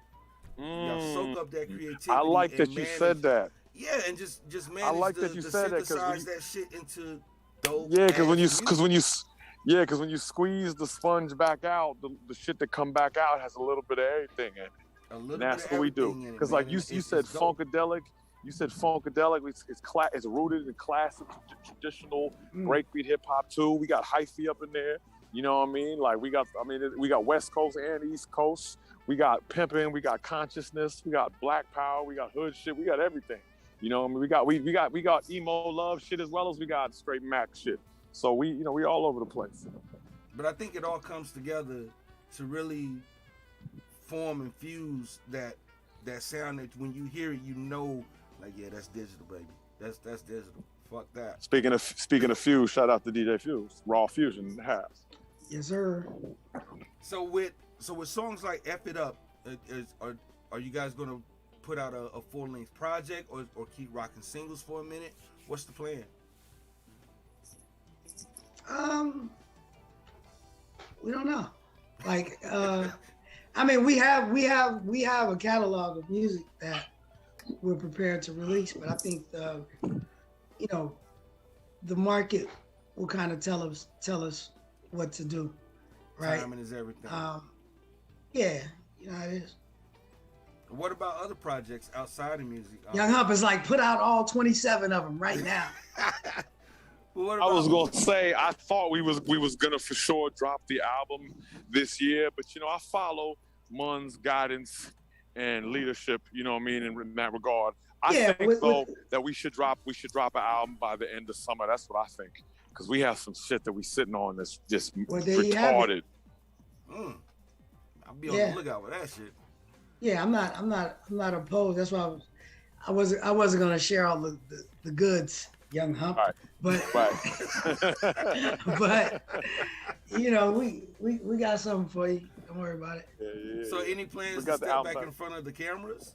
S1: Y'all soak up that creativity.
S19: I like that you said that.
S1: Yeah, and just manage
S19: I like
S1: to
S19: that you said that,
S1: synthesize that shit into dope.
S19: Yeah, because when you squeeze the sponge back out, the shit that come back out has a little bit of everything in it. And that's what we do. Because like you said, Funkadelic. You said Funkadelic. It's rooted in classic, traditional breakbeat hip hop too. We got hyphy up in there. You know what I mean? Like we got West Coast and East Coast. We got pimping. We got consciousness. We got black power. We got hood shit. We got everything. You know what I mean? We got emo love shit as well as we got straight Mac shit. So we all over the place.
S1: But I think it all comes together to really form and fuse that sound that when you hear it, like, yeah, that's digital, baby. That's digital. Fuck that.
S19: Speaking of Fuse, shout out to DJ Fuse. Raw Fusion in the house.
S18: Yes, sir.
S1: So with songs like F It Up, are you guys gonna put out a full-length project or keep rocking singles for a minute? What's the plan?
S18: We don't know. Like, I mean, we have a catalog of music that we're prepared to release, but I think the market will kind of tell us what to do, right?
S1: Timing is everything.
S18: Yeah, it is.
S1: What about other projects outside of music?
S18: Young Hump is like, put out all 27 of them right now.
S19: I was gonna say, I thought we was gonna for sure drop the album this year, but I follow Mun's guidance and leadership. You know what I mean in that regard. I think that we should drop an album by the end of summer. That's what I think, because we have some shit that we sitting on that's just retarded.
S1: I'll be on the lookout for that shit.
S18: Yeah, I'm not opposed. That's why I wasn't gonna share all the goods Young Hump.
S19: Right.
S18: But but you know, we got something for you. Don't worry about it.
S19: Yeah.
S1: So any plans to step back in front of the cameras?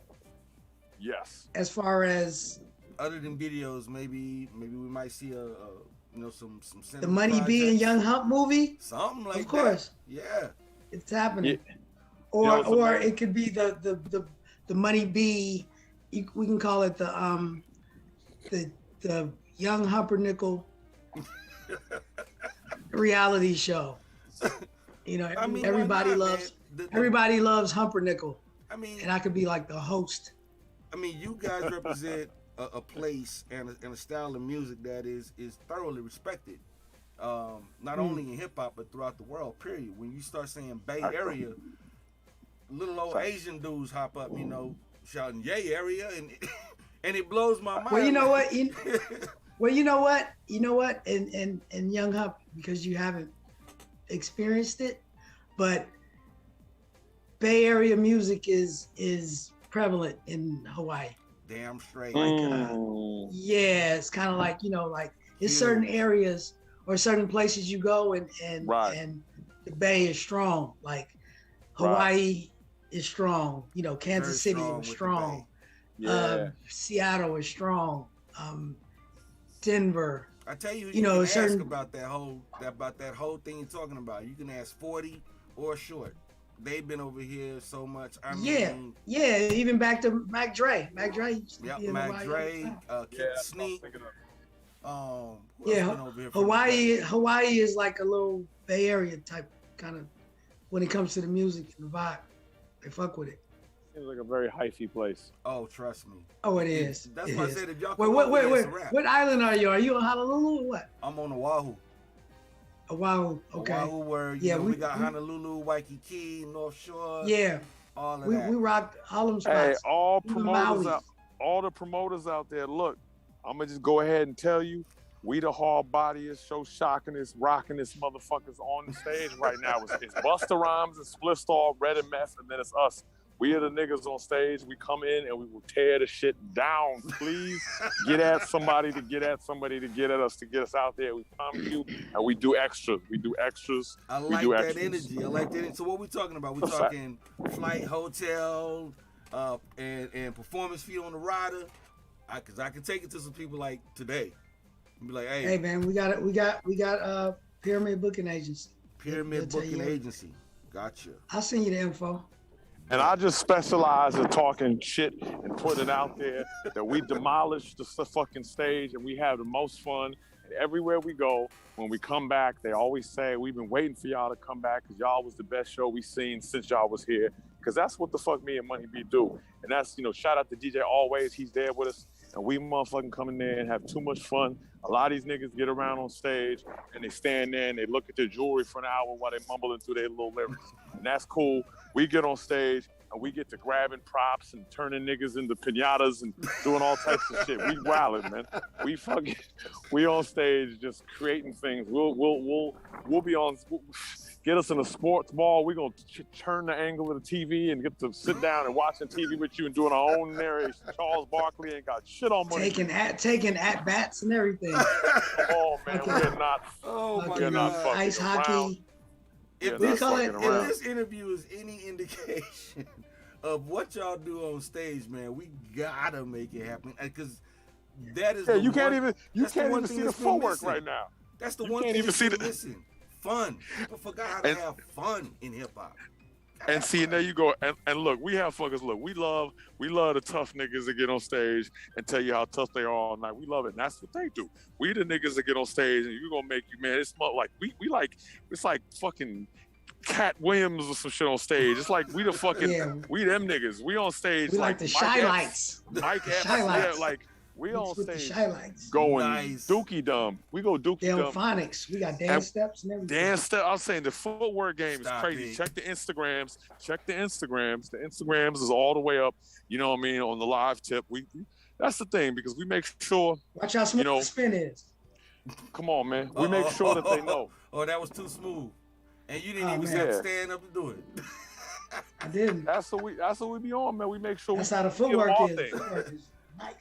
S19: Yes.
S18: As far as
S1: other than videos, maybe we might see some
S18: the Money B and Young Hump movie.
S1: Something like that.
S18: Of course.
S1: Yeah.
S18: It's happening.
S19: Yeah.
S18: Or it could be the Money B. We can call it the Young Humpernickel reality show. You know, everybody loves Humpernickel.
S1: I mean,
S18: and I could be like the host.
S1: I mean, you guys represent a place and a style of music that is thoroughly respected, not only in hip hop but throughout the world. Period. When you start saying Bay Area, little old Asian dudes hop up, you know, shouting "Yay Area," and it blows my mind.
S18: Well, you know what? You know what? And Young Hump, because you haven't experienced it, but Bay Area music is prevalent in Hawaii.
S1: Damn straight.
S18: Yeah, it's kind of like, you know, like there's certain areas or certain places you go and the Bay is strong. Like Hawaii is strong. You know, Kansas City is strong. Seattle is strong. Denver.
S1: I tell you,
S18: you know,
S1: can ask about that whole thing you're talking about. You can ask 40 or Short. They've been over here so much. I mean,
S18: even back to Mac Dre. Mac Dre.
S1: Mac Dre, Sneak.
S18: Hawaii is like a little Bay Area type kind of when it comes to the music and the vibe. They fuck with it.
S19: Seems like a very hyphy place.
S1: Oh, trust me.
S18: Oh, it is.
S1: That's why I said if y'all
S18: wait. What island are you? Are you on Honolulu or what?
S1: I'm on Oahu.
S18: Oahu, okay.
S1: Oahu, where we got Honolulu, Waikiki, North Shore.
S18: Yeah.
S1: All of that.
S18: We rocked all them spots.
S19: Hey, all the promoters out there, look, I'm gonna just go ahead and tell you, we the hard bodyest, show shockingest, rockingest motherfuckers on the stage right now. It's Busta Rhymes and Split Star, Red and Mess, and then it's us. We are the niggas on stage. We come in and we will tear the shit down. Please get at somebody to get at somebody to get at us to get us out there. We come to you and we do extras.
S1: I like that energy. I like that energy. So what we talking about? We talking flight, hotel, and performance fee on the rider. Cause I can take it to some people like today. And be like, hey
S18: man, we got Pyramid Booking Agency.
S1: Pyramid Booking Agency. Gotcha.
S18: I'll send you the info.
S19: And I just specialize in talking shit and putting it out there that we demolish the fucking stage and we have the most fun. And everywhere we go, when we come back, they always say, we've been waiting for y'all to come back because y'all was the best show we seen since y'all was here. Because that's what the fuck me and Money B do. And that's, you know, shout out to DJ Always. He's there with us. And we motherfucking come in there and have too much fun. A lot of these niggas get around on stage and they stand there and they look at their jewelry for an hour while they mumbling through their little lyrics. And that's cool. We get on stage and we get to grabbing props and turning niggas into piñatas and doing all types of shit. We wildin', man. We on stage just creating things. We'll be on. Get us in a sports ball. We're gonna turn the angle of the TV and get to sit down and watching TV with you and doing our own narration. Charles Barkley ain't got shit on money.
S18: Taking at bats and everything.
S19: Oh man, we're not. We're not fucking
S18: ice
S19: around.
S18: hockey.
S1: If this interview is any indication of what y'all do on stage, man, we gotta make it happen because that is.
S19: Yeah, you can't even see the footwork right now.
S1: That's the one thing you can't missing. Fun. People forgot how to have fun in hip hop.
S19: And see, and there you go. And look, we have fuckers. Look, we love the tough niggas that get on stage and tell you how tough they are all night. We love it. And that's what they do. We the niggas that get on stage and you're gonna make you, man. It's like we like it's like fucking Cat Williams or some shit on stage. It's like we the fucking we them niggas. We on stage
S18: we like the Shy Lights.
S19: Mike Epps,
S18: yeah,
S19: like we on stage
S18: the
S19: going dookie dumb. We go dookie dumb.
S18: Phonics. We got dance steps and everything.
S19: Dance step. I'm saying the footwork game is crazy. Check the Instagrams. The Instagrams is all the way up. You know what I mean? On the live tip. That's the thing because we make sure.
S18: Watch how smooth the spin is.
S19: Come on, man. We make sure that they know.
S1: Oh, that was too smooth. And you didn't even have to stand up to do it.
S18: I didn't.
S19: That's what we be on, man. We make sure
S18: that's how the footwork is. Footwork is nice.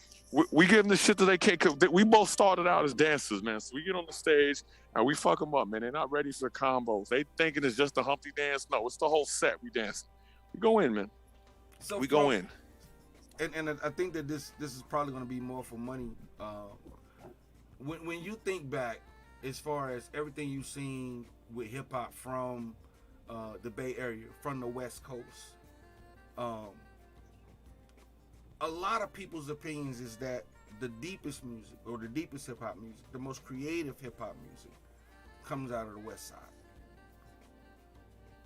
S19: we give them the shit that they can't. We both started out as dancers, man. So we get on the stage and we fuck them up, man. They're not ready for the combos. They thinking it's just the Humpty dance. No, it's the whole set. We dance. We go in, man.
S1: So
S19: we go in.
S1: And I think that this is probably going to be more for money. When you think back, as far as everything you've seen with hip hop from the Bay Area, from the West Coast, a lot of people's opinions is that the deepest music or the deepest hip hop music, the most creative hip hop music, comes out of the West Side.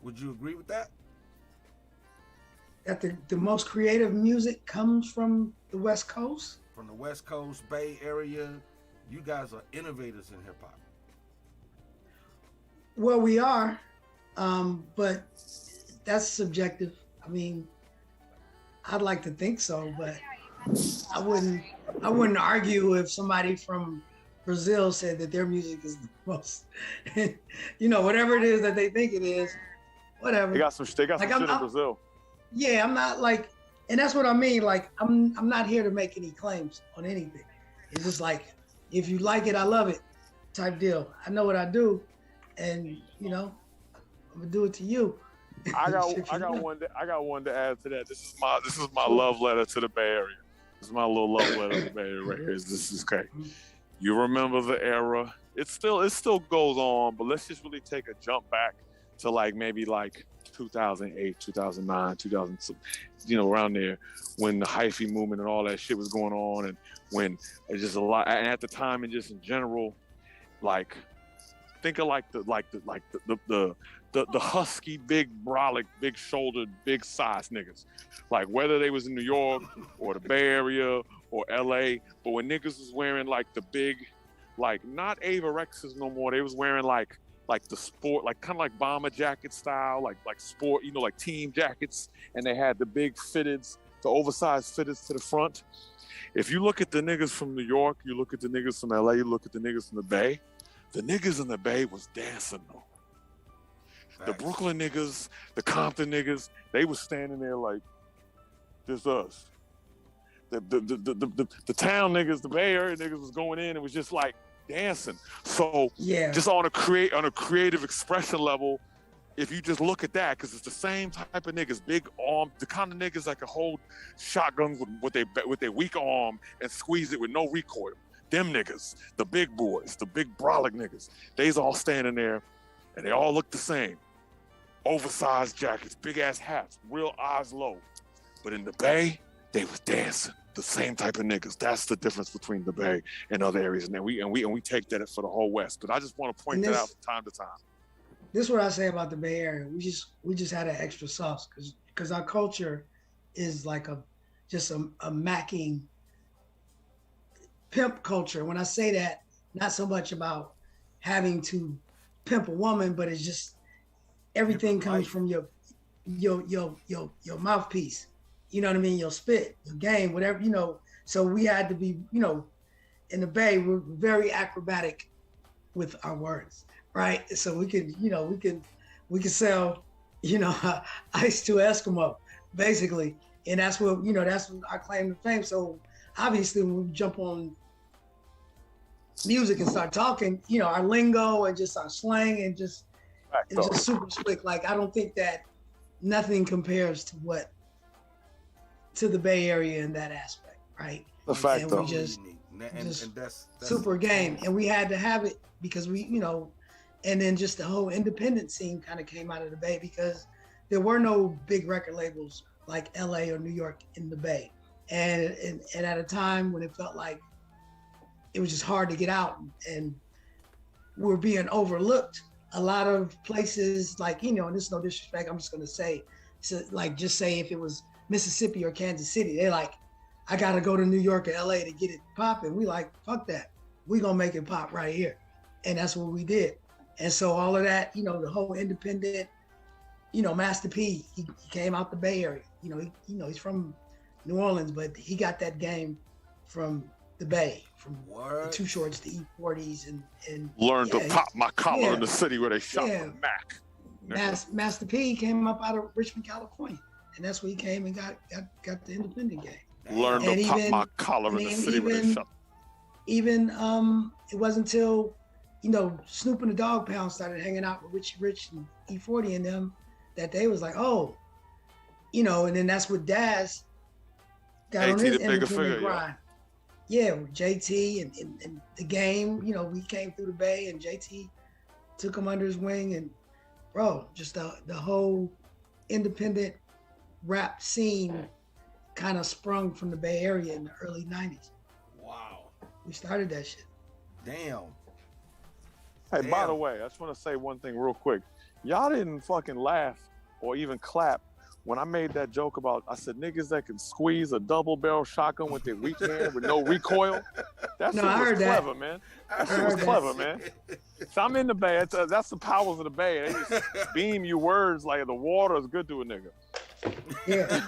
S1: Would you agree with that?
S18: That the most creative music comes from the West Coast?
S1: From the West Coast, Bay Area, you guys are innovators in hip hop.
S18: Well, we are, but that's subjective. I mean, I'd like to think so, but I wouldn't argue if somebody from Brazil said that their music is the most, whatever it is that they think it is, whatever.
S19: They got some shit in Brazil.
S18: Yeah, I'm not like, and that's what I mean. Like, I'm not here to make any claims on anything. It's just like, if you like it, I love it, type deal. I know what I do, and I'm gonna do it to you.
S19: I got one to add to that. This is my love letter to the Bay Area. This is my little love letter to the Bay Area right here. This is okay. You remember the era? It still goes on, but let's just really take a jump back to maybe 2008, 2009, 2000, around there, when the hyphy movement and all that shit was going on, and when it's just a lot. And at the time, and just in general, think of the husky, big brolic, big shouldered, big size niggas. Whether they was in New York or the Bay Area or LA, but when niggas was wearing the big, not Avirexes no more, they was wearing the sport, kind of like bomber jacket style, like sport, like team jackets, and they had the big fitteds, the oversized fitteds to the front. If you look at the niggas from New York, you look at the niggas from LA, you look at the niggas from the Bay, the niggas in the Bay was dancing though. The Brooklyn niggas, the Compton niggas, they was standing there like, this us. The town niggas, the Bay Area niggas was going in and was just dancing. So just on a creative expression level, if you just look at that, because it's the same type of niggas, big arm, the kind of niggas that can hold shotguns with their weak arm and squeeze it with no recoil. Them niggas, the big boys, the big brolic niggas, they's all standing there and they all look the same. Oversized jackets, big ass hats, real eyes low. But in the Bay, they was dancing. The same type of niggas. That's the difference between the Bay and other areas. And we take that for the whole West. But I just want to point that out from time to time.
S18: This is what I say about the Bay Area. We just had an extra sauce because our culture is just a macking pimp culture. When I say that, not so much about having to pimp a woman, but it's just everything comes from your mouthpiece. You know what I mean? Your spit, your game, whatever, So we had to be, in the Bay, we're very acrobatic with our words, right? So we could sell, ice to Eskimo, basically. And that's what, that's what our claim to fame. So obviously when we jump on music and start talking, our lingo and just our slang and just, it's just super slick. I don't think that nothing compares to the Bay Area in that aspect, right?
S19: The fact,
S18: and
S19: though.
S18: We just
S1: that's
S18: super game, and we had to have it because we, and then just the whole independent scene kind of came out of the Bay because there were no big record labels like LA or New York in the Bay, and at a time when it felt like it was just hard to get out, and we're being overlooked. A lot of places, and this is no disrespect, I'm just gonna say, so just say if it was Mississippi or Kansas City, they're like, I gotta go to New York or LA to get it popping. We fuck that. We gonna make it pop right here. And that's what we did. And so all of that, the whole independent, Master P, he came out the Bay Area. He's from New Orleans, but he got that game from the Bay, from the Too Shorts to E40s and
S19: learned to pop my collar in the city where they shot for Mac.
S18: Master P came up out of Richmond, California. And that's where he came and got the independent game.
S19: Learned to pop my collar in the city when they shut.
S18: Even it wasn't until, you know, Snoop and the Dogg Pound started hanging out with Richie Rich and E40 and them that they was like, oh, you know, and then that's what Daz got on his independent grind. Yeah, with JT and the game, you know, we came through the Bay and JT took him under his wing, and bro, just the whole independent rap scene kind of sprung from the Bay Area in the early 90s.
S1: Wow.
S18: We started that shit.
S1: Damn.
S19: Hey, by the way, I just want to say one thing real quick. Y'all didn't fucking laugh or even clap when I made that joke about, I said, niggas that can squeeze a double barrel shotgun with their weak hand with no recoil. That shit was clever, man. That shit was clever, man. So I'm in the Bay. That's the powers of the Bay. They just beam you words like the water is good to a nigga.
S18: Yeah.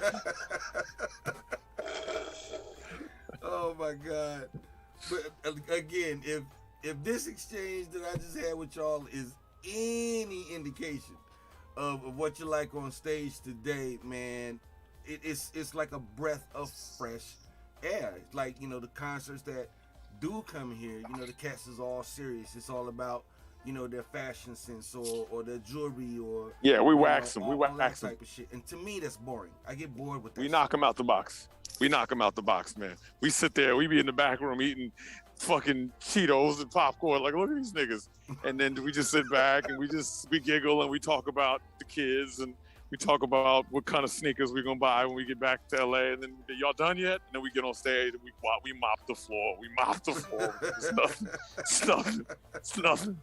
S1: Oh my God. But again, if this exchange that I just had with y'all is any indication of what you like on stage today, man, it's like a breath of fresh air. It's like, you know, the concerts that do come here, you know, the cats is all serious. It's all about, you know, their fashion sense or their jewelry or
S19: we wax them. We wax them.
S1: Type of shit. And to me, that's boring. I get bored with that.
S19: We knock them out the box. We knock them out the box, man. We sit there. We be in the back room eating fucking Cheetos and popcorn. Like, look at these niggas. And then we just sit back and we giggle and we talk about the kids and we talk about what kind of sneakers we're gonna buy when we get back to LA. And then, y'all done yet? And then we get on stage and we mop the floor. We mop the floor. It's nothing.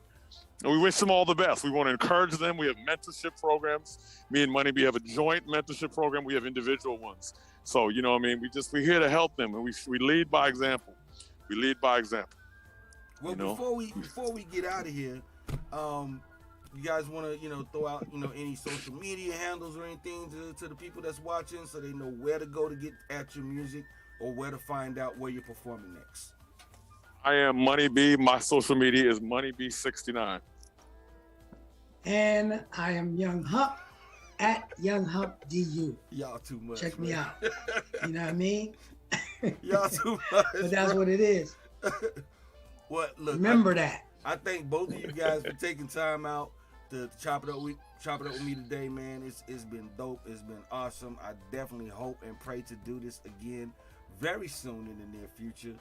S19: And we wish them all the best. We want to encourage them. We have mentorship programs. Me and Money B have a joint mentorship program. We have individual ones. So, you know what I mean? We're here to help them, and we lead by example. We lead by example.
S1: Well, you know? before we get out of here, you guys want to, you know, throw out, you know, any social media handles or anything to the people that's watching so they know where to go to get at your music or where to find out where you're performing next?
S19: I am Money B. My social media is MoneyB69.
S18: And I am Young Hump at Young Hump DU.
S1: Y'all too much.
S18: Check me out. You know what I mean?
S1: Y'all too much.
S18: But that's what it is.
S1: What? Look.
S18: Remember that.
S1: I thank both of you guys for taking time out to chop it up with me today, man. It's been dope. It's been awesome. I definitely hope and pray to do this again very soon in the near future.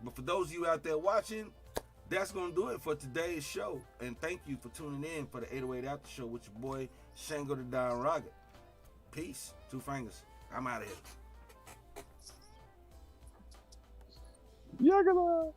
S1: But for those of you out there watching, that's going to do it for today's show. And thank you for tuning in for the 808 After Show with your boy, Shango Da Don Raga. Peace. 2 fingers. I'm out of here.
S19: Yagala.